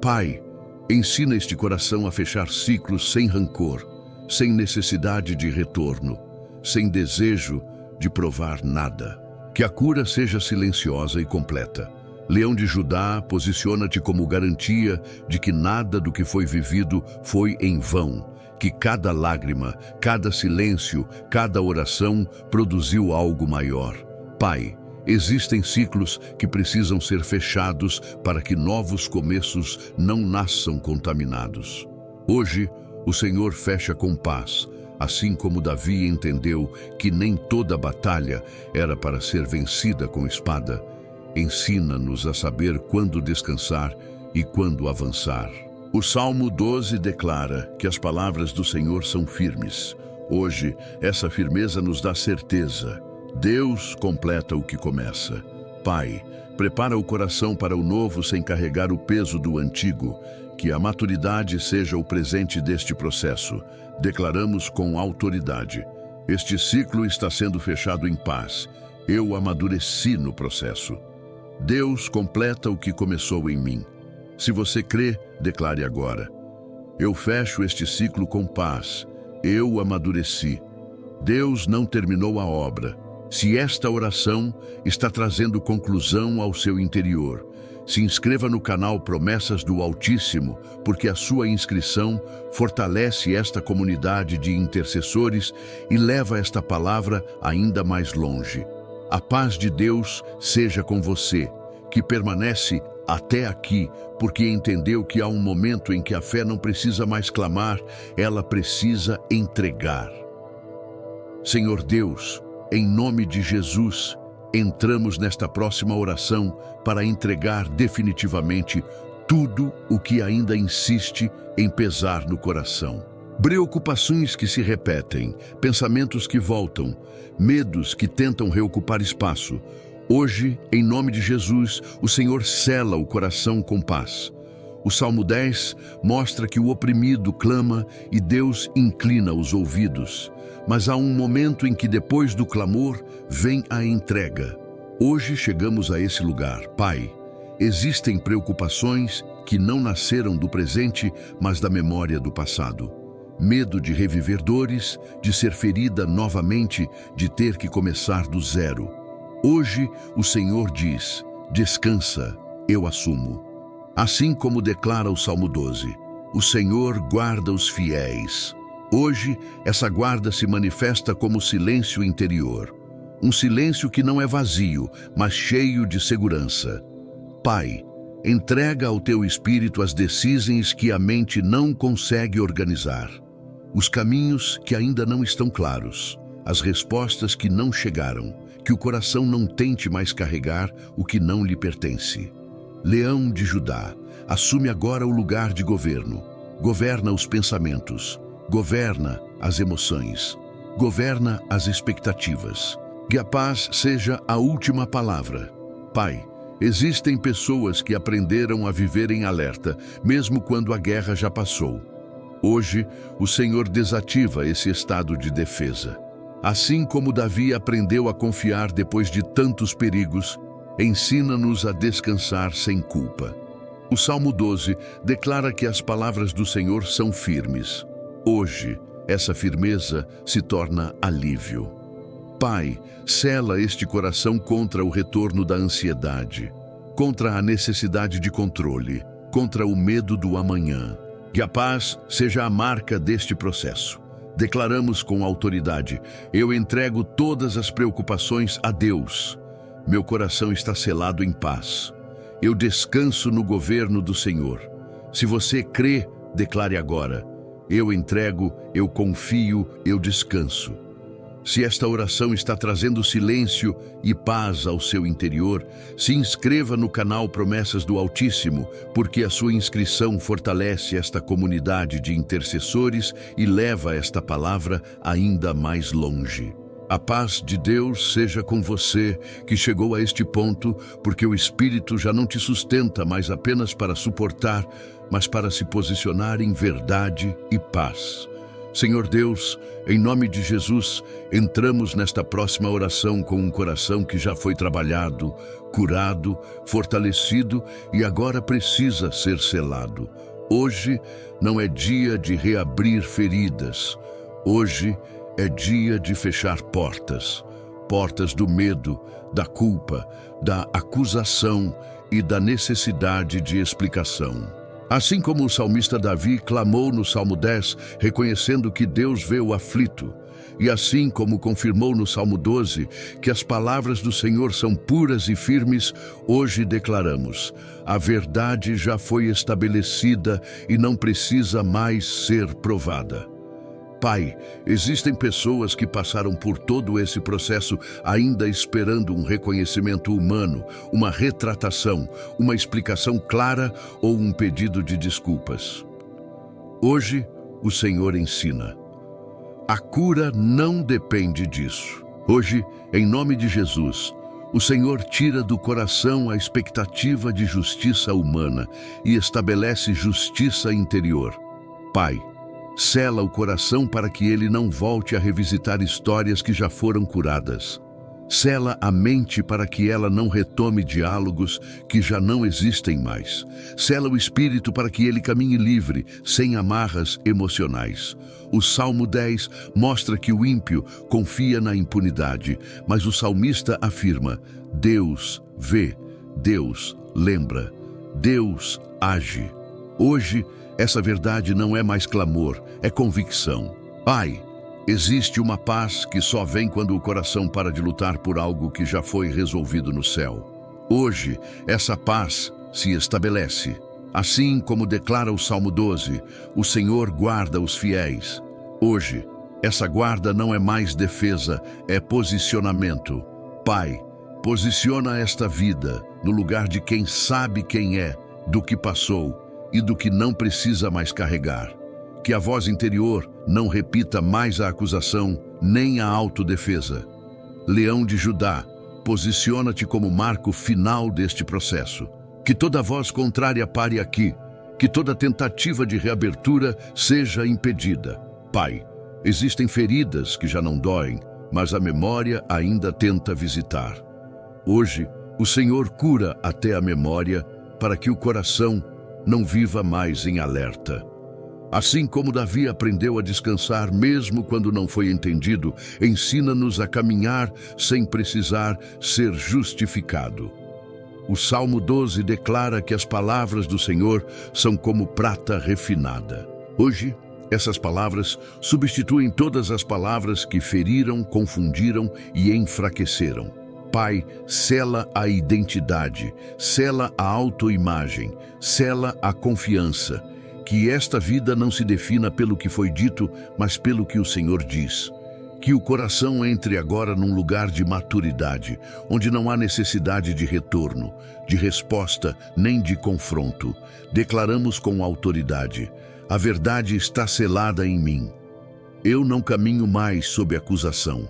Pai, ensina este coração a fechar ciclos sem rancor, sem necessidade de retorno, sem desejo de provar nada. Que a cura seja silenciosa e completa. Leão de Judá, posiciona-te como garantia de que nada do que foi vivido foi em vão, que cada lágrima, cada silêncio, cada oração produziu algo maior. Pai, existem ciclos que precisam ser fechados para que novos começos não nasçam contaminados. Hoje, o Senhor fecha com paz, assim como Davi entendeu que nem toda batalha era para ser vencida com espada. Ensina-nos a saber quando descansar e quando avançar. O Salmo 12 declara que as palavras do Senhor são firmes. Hoje, essa firmeza nos dá certeza. Deus completa o que começa. Pai, prepara o coração para o novo sem carregar o peso do antigo. Que a maturidade seja o presente deste processo. Declaramos com autoridade: este ciclo está sendo fechado em paz. Eu amadureci no processo. Deus completa o que começou em mim. Se você crê, declare agora: eu fecho este ciclo com paz. Eu amadureci. Deus não terminou a obra. Se esta oração está trazendo conclusão ao seu interior, se inscreva no canal Promessas do Altíssimo, porque a sua inscrição fortalece esta comunidade de intercessores e leva esta palavra ainda mais longe. A paz de Deus seja com você, que permanece até aqui, porque entendeu que há um momento em que a fé não precisa mais clamar, ela precisa entregar. Senhor Deus, em nome de Jesus, entramos nesta próxima oração para entregar definitivamente tudo o que ainda insiste em pesar no coração. Preocupações que se repetem, pensamentos que voltam, medos que tentam reocupar espaço. Hoje, em nome de Jesus, o Senhor sela o coração com paz. O Salmo 10 mostra que o oprimido clama e Deus inclina os ouvidos. Mas há um momento em que depois do clamor vem a entrega. Hoje chegamos a esse lugar. Pai, existem preocupações que não nasceram do presente, mas da memória do passado. Medo de reviver dores, de ser ferida novamente, de ter que começar do zero. Hoje o Senhor diz: descansa, eu assumo. Assim como declara o Salmo 12, o Senhor guarda os fiéis. Hoje, essa guarda se manifesta como silêncio interior. Um silêncio que não é vazio, mas cheio de segurança. Pai, entrega ao teu espírito as decisões que a mente não consegue organizar. Os caminhos que ainda não estão claros. As respostas que não chegaram. Que o coração não tente mais carregar o que não lhe pertence. Leão de Judá, assume agora o lugar de governo. Governa os pensamentos. Governa as emoções. Governa as expectativas. Que a paz seja a última palavra. Pai, existem pessoas que aprenderam a viver em alerta, mesmo quando a guerra já passou. Hoje, o Senhor desativa esse estado de defesa. Assim como Davi aprendeu a confiar depois de tantos perigos, ensina-nos a descansar sem culpa. O Salmo 12 declara que as palavras do Senhor são firmes. Hoje, essa firmeza se torna alívio. Pai, sela este coração contra o retorno da ansiedade, contra a necessidade de controle, contra o medo do amanhã. Que a paz seja a marca deste processo. Declaramos com autoridade: eu entrego todas as preocupações a Deus. Meu coração está selado em paz. Eu descanso no governo do Senhor. Se você crê, declare agora: eu entrego, eu confio, eu descanso. Se esta oração está trazendo silêncio e paz ao seu interior, se inscreva no canal Promessas do Altíssimo, porque a sua inscrição fortalece esta comunidade de intercessores e leva esta palavra ainda mais longe. A paz de Deus seja com você, que chegou a este ponto, porque o Espírito já não te sustenta mais apenas para suportar, mas para se posicionar em verdade e paz. Senhor Deus, em nome de Jesus, entramos nesta próxima oração com um coração que já foi trabalhado, curado, fortalecido e agora precisa ser selado. Hoje não é dia de reabrir feridas. Hoje é dia de fechar portas. Portas do medo, da culpa, da acusação e da necessidade de explicação. Assim como o salmista Davi clamou no Salmo 10, reconhecendo que Deus vê o aflito, e assim como confirmou no Salmo 12, que as palavras do Senhor são puras e firmes, hoje declaramos: a verdade já foi estabelecida e não precisa mais ser provada. Pai, existem pessoas que passaram por todo esse processo ainda esperando um reconhecimento humano, uma retratação, uma explicação clara ou um pedido de desculpas. Hoje, o Senhor ensina: a cura não depende disso. Hoje, em nome de Jesus, o Senhor tira do coração a expectativa de justiça humana e estabelece justiça interior. Pai, sela o coração para que ele não volte a revisitar histórias que já foram curadas. Sela a mente para que ela não retome diálogos que já não existem mais. Sela o espírito para que ele caminhe livre, sem amarras emocionais. O Salmo 10 mostra que o ímpio confia na impunidade, mas o salmista afirma: Deus vê, Deus lembra, Deus age. Hoje, essa verdade não é mais clamor, é convicção. Pai, existe uma paz que só vem quando o coração para de lutar por algo que já foi resolvido no céu. Hoje, essa paz se estabelece. Assim como declara o Salmo 12, o Senhor guarda os fiéis. Hoje, essa guarda não é mais defesa, é posicionamento. Pai, posiciona esta vida no lugar de quem sabe quem é, do que passou e do que não precisa mais carregar. Que a voz interior não repita mais a acusação, nem a autodefesa. Leão de Judá, posiciona-te como marco final deste processo. Que toda voz contrária pare aqui, que toda tentativa de reabertura seja impedida. Pai, existem feridas que já não doem, mas a memória ainda tenta visitar. Hoje, o Senhor cura até a memória para que o coração não viva mais em alerta. Assim como Davi aprendeu a descansar mesmo quando não foi entendido, ensina-nos a caminhar sem precisar ser justificado. O Salmo 12 declara que as palavras do Senhor são como prata refinada. Hoje, essas palavras substituem todas as palavras que feriram, confundiram e enfraqueceram. Pai, sela a identidade, sela a autoimagem, sela a confiança. Que esta vida não se defina pelo que foi dito, mas pelo que o Senhor diz. Que o coração entre agora num lugar de maturidade, onde não há necessidade de retorno, de resposta, nem de confronto. Declaramos com autoridade: a verdade está selada em mim. Eu não caminho mais sob acusação.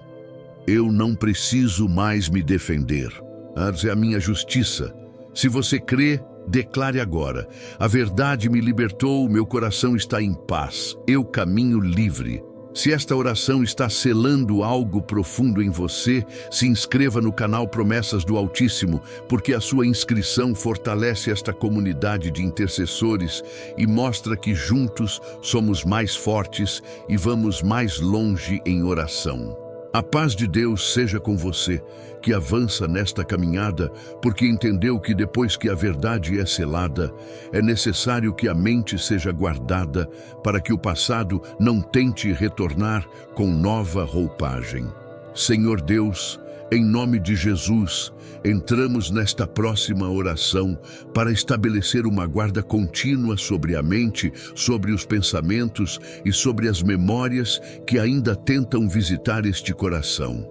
Eu não preciso mais me defender. Essa é a minha justiça. Se você crê, declare agora: a verdade me libertou, meu coração está em paz. Eu caminho livre. Se esta oração está selando algo profundo em você, se inscreva no canal Promessas do Altíssimo, porque a sua inscrição fortalece esta comunidade de intercessores e mostra que juntos somos mais fortes e vamos mais longe em oração. A paz de Deus seja com você, que avança nesta caminhada, porque entendeu que depois que a verdade é selada, é necessário que a mente seja guardada para que o passado não tente retornar com nova roupagem. Senhor Deus, em nome de Jesus, entramos nesta próxima oração para estabelecer uma guarda contínua sobre a mente, sobre os pensamentos e sobre as memórias que ainda tentam visitar este coração.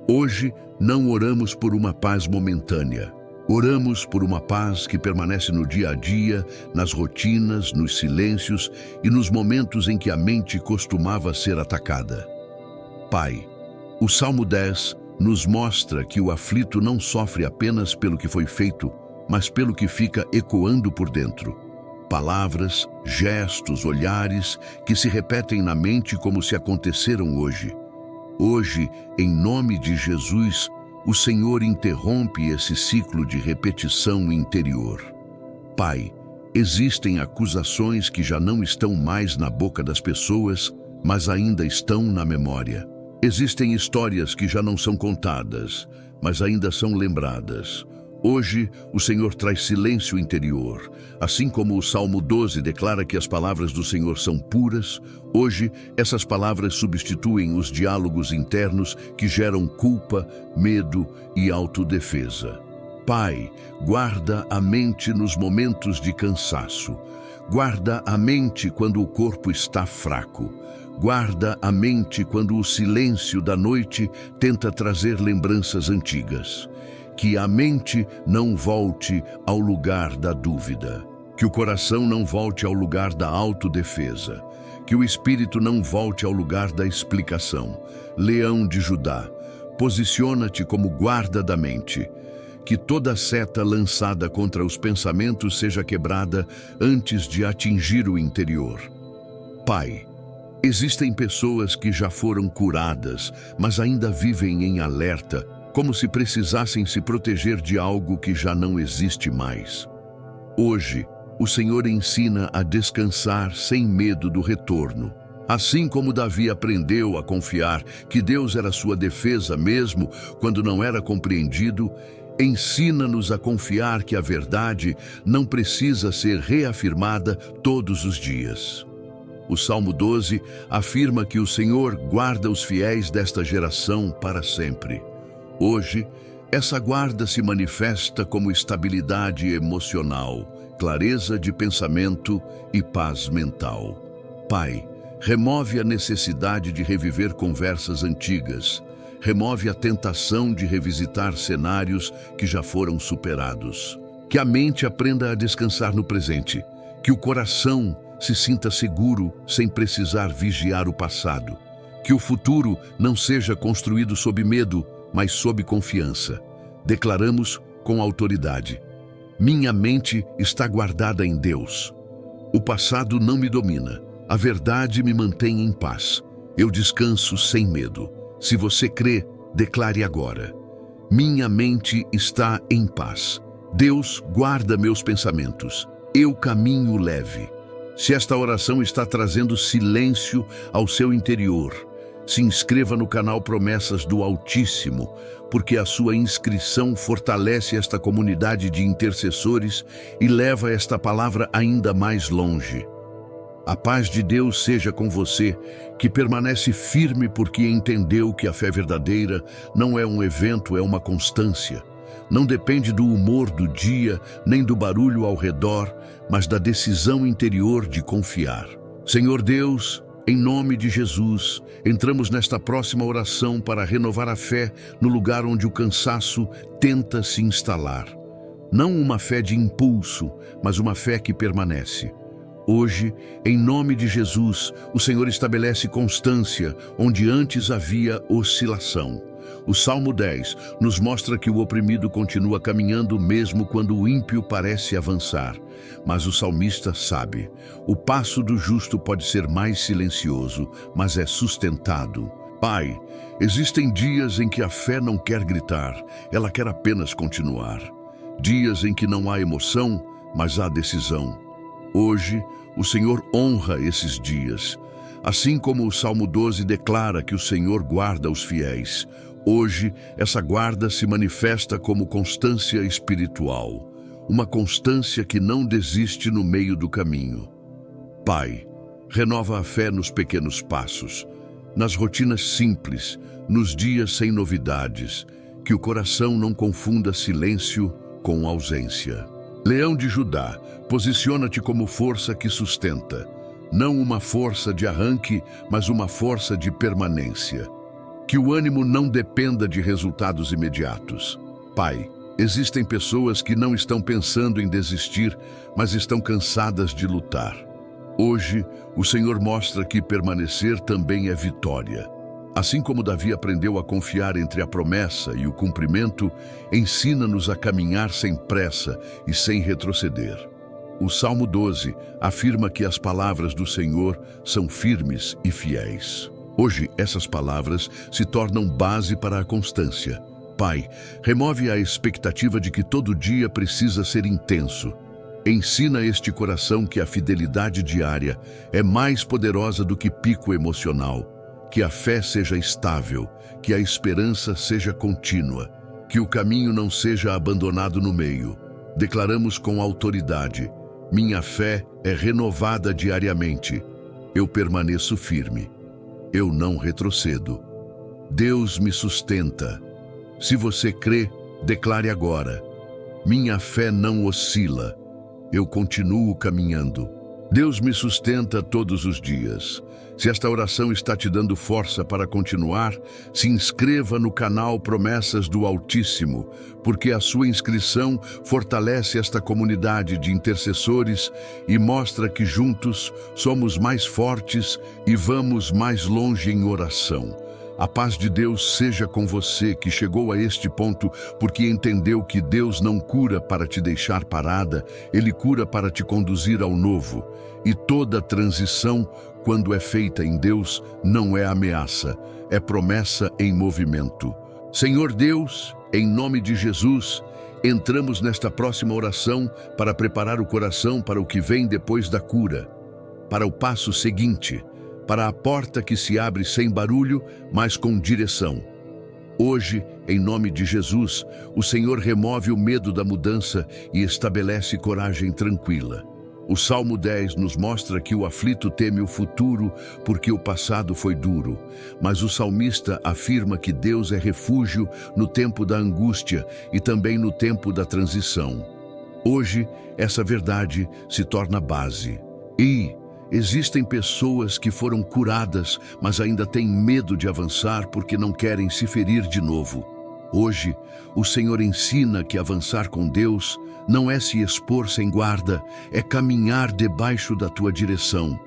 Hoje, não oramos por uma paz momentânea. Oramos por uma paz que permanece no dia a dia, nas rotinas, nos silêncios e nos momentos em que a mente costumava ser atacada. Pai, o Salmo 10 nos mostra que o aflito não sofre apenas pelo que foi feito, mas pelo que fica ecoando por dentro. Palavras, gestos, olhares que se repetem na mente como se aconteceram hoje. Hoje, em nome de Jesus, o Senhor interrompe esse ciclo de repetição interior. Pai, existem acusações que já não estão mais na boca das pessoas, mas ainda estão na memória. Existem histórias que já não são contadas, mas ainda são lembradas. Hoje, o Senhor traz silêncio interior. Assim como o Salmo 12 declara que as palavras do Senhor são puras, hoje, essas palavras substituem os diálogos internos que geram culpa, medo e autodefesa. Pai, guarda a mente nos momentos de cansaço. Guarda a mente quando o corpo está fraco. Guarda a mente quando o silêncio da noite tenta trazer lembranças antigas. Que a mente não volte ao lugar da dúvida. Que o coração não volte ao lugar da autodefesa. Que o espírito não volte ao lugar da explicação. Leão de Judá, posiciona-te como guarda da mente. Que toda seta lançada contra os pensamentos seja quebrada antes de atingir o interior. Pai, existem pessoas que já foram curadas, mas ainda vivem em alerta, como se precisassem se proteger de algo que já não existe mais. Hoje, o Senhor ensina a descansar sem medo do retorno. Assim como Davi aprendeu a confiar que Deus era sua defesa mesmo quando não era compreendido, ensina-nos a confiar que a verdade não precisa ser reafirmada todos os dias. O Salmo 12 afirma que o Senhor guarda os fiéis desta geração para sempre. Hoje, essa guarda se manifesta como estabilidade emocional, clareza de pensamento e paz mental. Pai, remove a necessidade de reviver conversas antigas. Remove a tentação de revisitar cenários que já foram superados. Que a mente aprenda a descansar no presente. Que o coração se sinta seguro sem precisar vigiar o passado. Que o futuro não seja construído sob medo, mas sob confiança. Declaramos com autoridade: minha mente está guardada em Deus. O passado não me domina. A verdade me mantém em paz. Eu descanso sem medo. Se você crê, declare agora: minha mente está em paz. Deus guarda meus pensamentos. Eu caminho leve. Se esta oração está trazendo silêncio ao seu interior, se inscreva no canal Promessas do Altíssimo, porque a sua inscrição fortalece esta comunidade de intercessores e leva esta palavra ainda mais longe. A paz de Deus seja com você, que permanece firme porque entendeu que a fé verdadeira não é um evento, é uma constância. Não depende do humor do dia, nem do barulho ao redor, mas da decisão interior de confiar. Senhor Deus, em nome de Jesus, entramos nesta próxima oração para renovar a fé no lugar onde o cansaço tenta se instalar. Não uma fé de impulso, mas uma fé que permanece. Hoje, em nome de Jesus, o Senhor estabelece constância onde antes havia oscilação. O Salmo 10 nos mostra que o oprimido continua caminhando mesmo quando o ímpio parece avançar. Mas o salmista sabe, o passo do justo pode ser mais silencioso, mas é sustentado. Pai, existem dias em que a fé não quer gritar, ela quer apenas continuar. Dias em que não há emoção, mas há decisão. Hoje, o Senhor honra esses dias. Assim como o Salmo 12 declara que o Senhor guarda os fiéis, hoje essa guarda se manifesta como constância espiritual, uma constância que não desiste no meio do caminho. Pai, renova a fé nos pequenos passos, nas rotinas simples, nos dias sem novidades, que o coração não confunda silêncio com ausência. Leão de Judá, posiciona-te como força que sustenta. Não uma força de arranque, mas uma força de permanência. Que o ânimo não dependa de resultados imediatos. Pai, existem pessoas que não estão pensando em desistir, mas estão cansadas de lutar. Hoje, o Senhor mostra que permanecer também é vitória. Assim como Davi aprendeu a confiar entre a promessa e o cumprimento, ensina-nos a caminhar sem pressa e sem retroceder. O Salmo 12 afirma que as palavras do Senhor são firmes e fiéis. Hoje, essas palavras se tornam base para a constância. Pai, remove a expectativa de que todo dia precisa ser intenso. Ensina este coração que a fidelidade diária é mais poderosa do que pico emocional, que a fé seja estável, que a esperança seja contínua, que o caminho não seja abandonado no meio. Declaramos com autoridade: minha fé é renovada diariamente. Eu permaneço firme. Eu não retrocedo. Deus me sustenta. Se você crê, declare agora: minha fé não oscila. Eu continuo caminhando. Deus me sustenta todos os dias. Se esta oração está te dando força para continuar, se inscreva no canal Promessas do Altíssimo, porque a sua inscrição fortalece esta comunidade de intercessores e mostra que juntos somos mais fortes e vamos mais longe em oração. A paz de Deus seja com você que chegou a este ponto porque entendeu que Deus não cura para te deixar parada, Ele cura para te conduzir ao novo. E toda transição, quando é feita em Deus, não é ameaça, é promessa em movimento. Senhor Deus, em nome de Jesus, entramos nesta próxima oração para preparar o coração para o que vem depois da cura, para o passo seguinte, para a porta que se abre sem barulho, mas com direção. Hoje, em nome de Jesus, o Senhor remove o medo da mudança e estabelece coragem tranquila. O Salmo 10 nos mostra que o aflito teme o futuro porque o passado foi duro, mas o salmista afirma que Deus é refúgio no tempo da angústia e também no tempo da transição. Hoje, essa verdade se torna base. Existem pessoas que foram curadas, mas ainda têm medo de avançar porque não querem se ferir de novo. Hoje, o Senhor ensina que avançar com Deus não é se expor sem guarda, é caminhar debaixo da tua direção.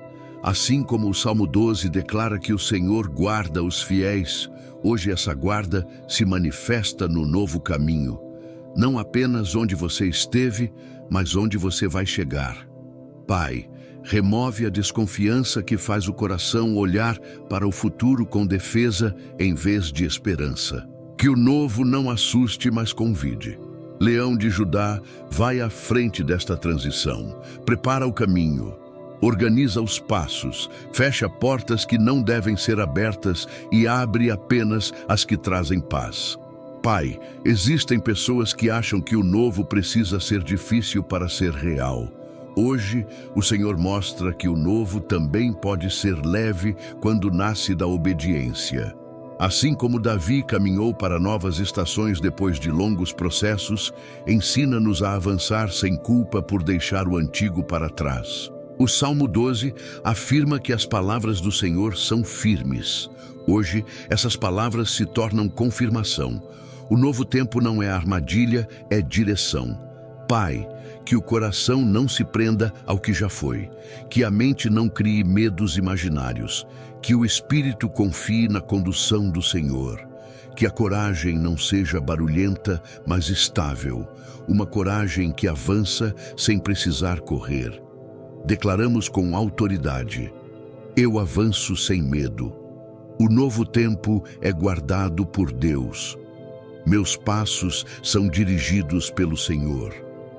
Assim como o Salmo 12 declara que o Senhor guarda os fiéis, hoje essa guarda se manifesta no novo caminho. Não apenas onde você esteve, mas onde você vai chegar. Pai, remove a desconfiança que faz o coração olhar para o futuro com defesa em vez de esperança. Que o novo não assuste, mas convide. Leão de Judá, vai à frente desta transição. Prepara o caminho. Organiza os passos. Fecha portas que não devem ser abertas e abre apenas as que trazem paz. Pai, existem pessoas que acham que o novo precisa ser difícil para ser real. Hoje, o Senhor mostra que o novo também pode ser leve quando nasce da obediência. Assim como Davi caminhou para novas estações depois de longos processos, ensina-nos a avançar sem culpa por deixar o antigo para trás. O Salmo 12 afirma que as palavras do Senhor são firmes. Hoje, essas palavras se tornam confirmação. O novo tempo não é armadilha, é direção. Pai, que o coração não se prenda ao que já foi, que a mente não crie medos imaginários, que o espírito confie na condução do Senhor. Que a coragem não seja barulhenta, mas estável. Uma coragem que avança sem precisar correr. Declaramos com autoridade: eu avanço sem medo. O novo tempo é guardado por Deus. Meus passos são dirigidos pelo Senhor.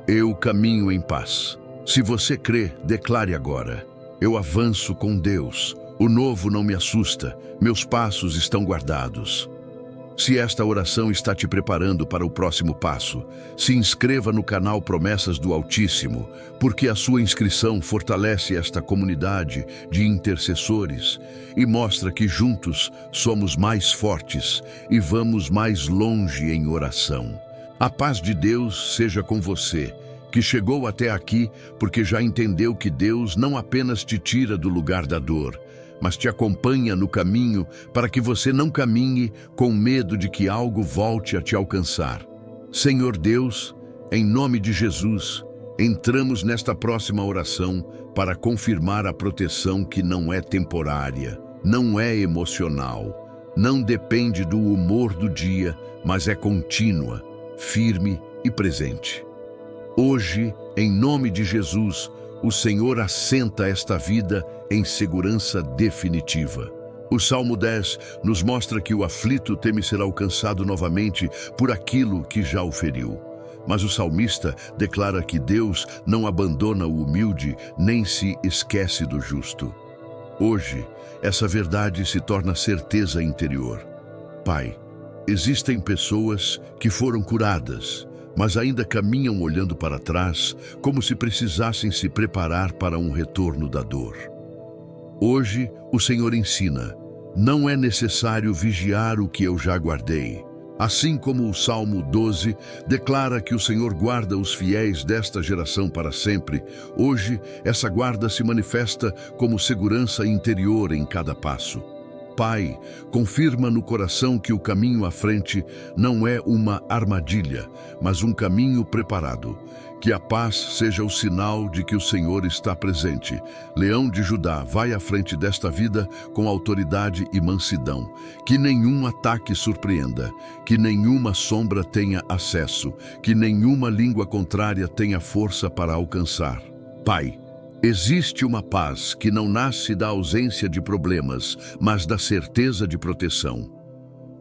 Eu caminho em paz. Se você crê, declare agora: eu avanço com Deus. O novo não me assusta. Meus passos estão guardados. Se esta oração está te preparando para o próximo passo, se inscreva no canal Promessas do Altíssimo, porque a sua inscrição fortalece esta comunidade de intercessores e mostra que juntos somos mais fortes e vamos mais longe em oração. A paz de Deus seja com você, que chegou até aqui porque já entendeu que Deus não apenas te tira do lugar da dor, mas te acompanha no caminho para que você não caminhe com medo de que algo volte a te alcançar. Senhor Deus, em nome de Jesus, entramos nesta próxima oração para confirmar a proteção que não é temporária, não é emocional, não depende do humor do dia, mas é contínua, firme e presente. Hoje, em nome de Jesus, o Senhor assenta esta vida em segurança definitiva. O Salmo 10 nos mostra que o aflito teme ser alcançado novamente por aquilo que já o feriu. Mas o salmista declara que Deus não abandona o humilde, nem se esquece do justo. Hoje, essa verdade se torna certeza interior. Pai, existem pessoas que foram curadas, mas ainda caminham olhando para trás, como se precisassem se preparar para um retorno da dor. Hoje, o Senhor ensina: não é necessário vigiar o que eu já guardei. Assim como o Salmo 12 declara que o Senhor guarda os fiéis desta geração para sempre, hoje essa guarda se manifesta como segurança interior em cada passo. Pai, confirma no coração que o caminho à frente não é uma armadilha, mas um caminho preparado. Que a paz seja o sinal de que o Senhor está presente. Leão de Judá, vai à frente desta vida com autoridade e mansidão. Que nenhum ataque surpreenda, que nenhuma sombra tenha acesso, que nenhuma língua contrária tenha força para alcançar. Pai, existe uma paz que não nasce da ausência de problemas, mas da certeza de proteção.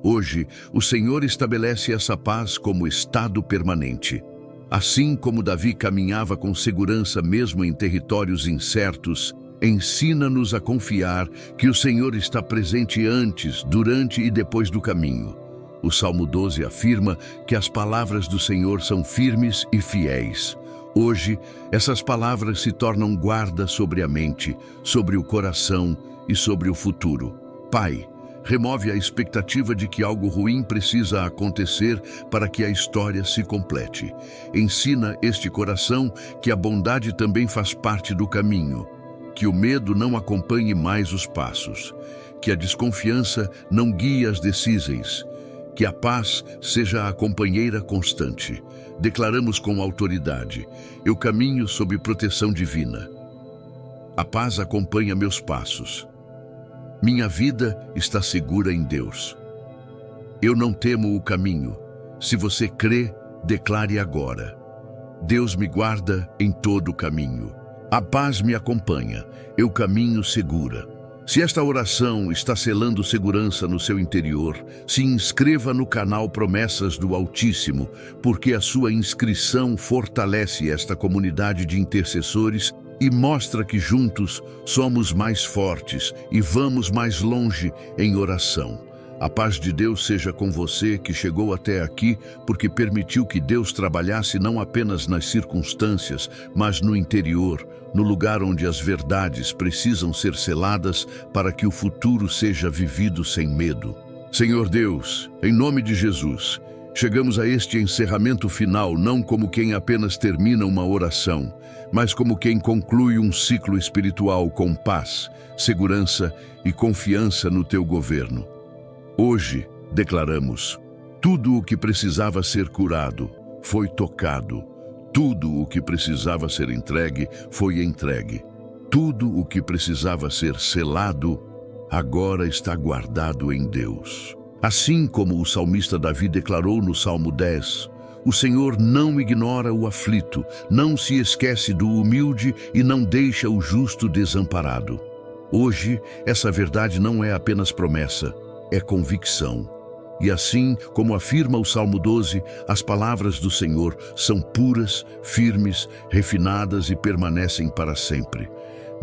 Hoje, o Senhor estabelece essa paz como estado permanente. Assim como Davi caminhava com segurança mesmo em territórios incertos, ensina-nos a confiar que o Senhor está presente antes, durante e depois do caminho. O Salmo 12 afirma que as palavras do Senhor são firmes e fiéis. Hoje, essas palavras se tornam guarda sobre a mente, sobre o coração e sobre o futuro. Pai, remove a expectativa de que algo ruim precisa acontecer para que a história se complete. Ensina este coração que a bondade também faz parte do caminho, que o medo não acompanhe mais os passos, que a desconfiança não guie as decisões, que a paz seja a companheira constante. Declaramos com autoridade: eu caminho sob proteção divina. A paz acompanha meus passos. Minha vida está segura em Deus. Eu não temo o caminho. Se você crê, declare agora: Deus me guarda em todo o caminho. A paz me acompanha. Eu caminho segura. Se esta oração está selando segurança no seu interior, se inscreva no canal Promessas do Altíssimo, porque a sua inscrição fortalece esta comunidade de intercessores e mostra que juntos somos mais fortes e vamos mais longe em oração. A paz de Deus seja com você que chegou até aqui porque permitiu que Deus trabalhasse não apenas nas circunstâncias, mas no interior, no lugar onde as verdades precisam ser seladas para que o futuro seja vivido sem medo. Senhor Deus, em nome de Jesus, chegamos a este encerramento final não como quem apenas termina uma oração, mas como quem conclui um ciclo espiritual com paz, segurança e confiança no teu governo. Hoje, declaramos: tudo o que precisava ser curado foi tocado. Tudo o que precisava ser entregue foi entregue. Tudo o que precisava ser selado agora está guardado em Deus. Assim como o salmista Davi declarou no Salmo 10, o Senhor não ignora o aflito, não se esquece do humilde e não deixa o justo desamparado. Hoje, essa verdade não é apenas promessa, é convicção. E assim, como afirma o Salmo 12, as palavras do Senhor são puras, firmes, refinadas e permanecem para sempre.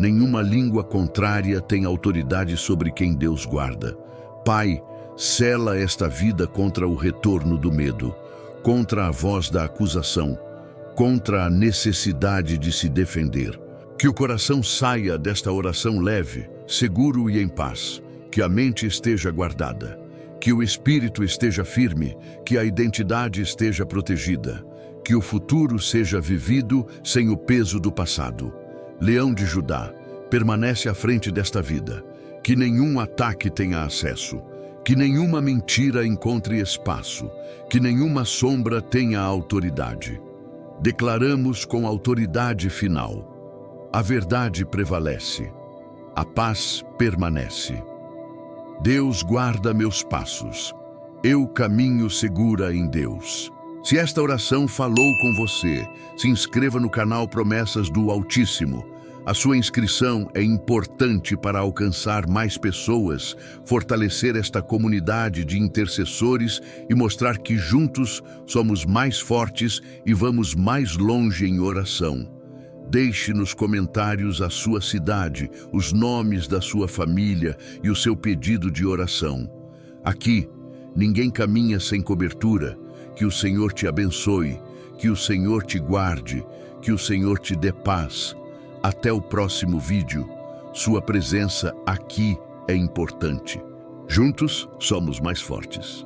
Nenhuma língua contrária tem autoridade sobre quem Deus guarda. Pai, sela esta vida contra o retorno do medo, contra a voz da acusação, contra a necessidade de se defender. Que o coração saia desta oração leve, seguro e em paz, que a mente esteja guardada, que o espírito esteja firme, que a identidade esteja protegida, que o futuro seja vivido sem o peso do passado. Leão de Judá, permanece à frente desta vida, que nenhum ataque tenha acesso, que nenhuma mentira encontre espaço, que nenhuma sombra tenha autoridade. Declaramos com autoridade final: a verdade prevalece, a paz permanece. Deus guarda meus passos, eu caminho segura em Deus. Se esta oração falou com você, se inscreva no canal Promessas do Altíssimo. A sua inscrição é importante para alcançar mais pessoas, fortalecer esta comunidade de intercessores e mostrar que juntos somos mais fortes e vamos mais longe em oração. Deixe nos comentários a sua cidade, os nomes da sua família e o seu pedido de oração. Aqui, ninguém caminha sem cobertura. Que o Senhor te abençoe, que o Senhor te guarde, que o Senhor te dê paz. Até o próximo vídeo. Sua presença aqui é importante. Juntos somos mais fortes.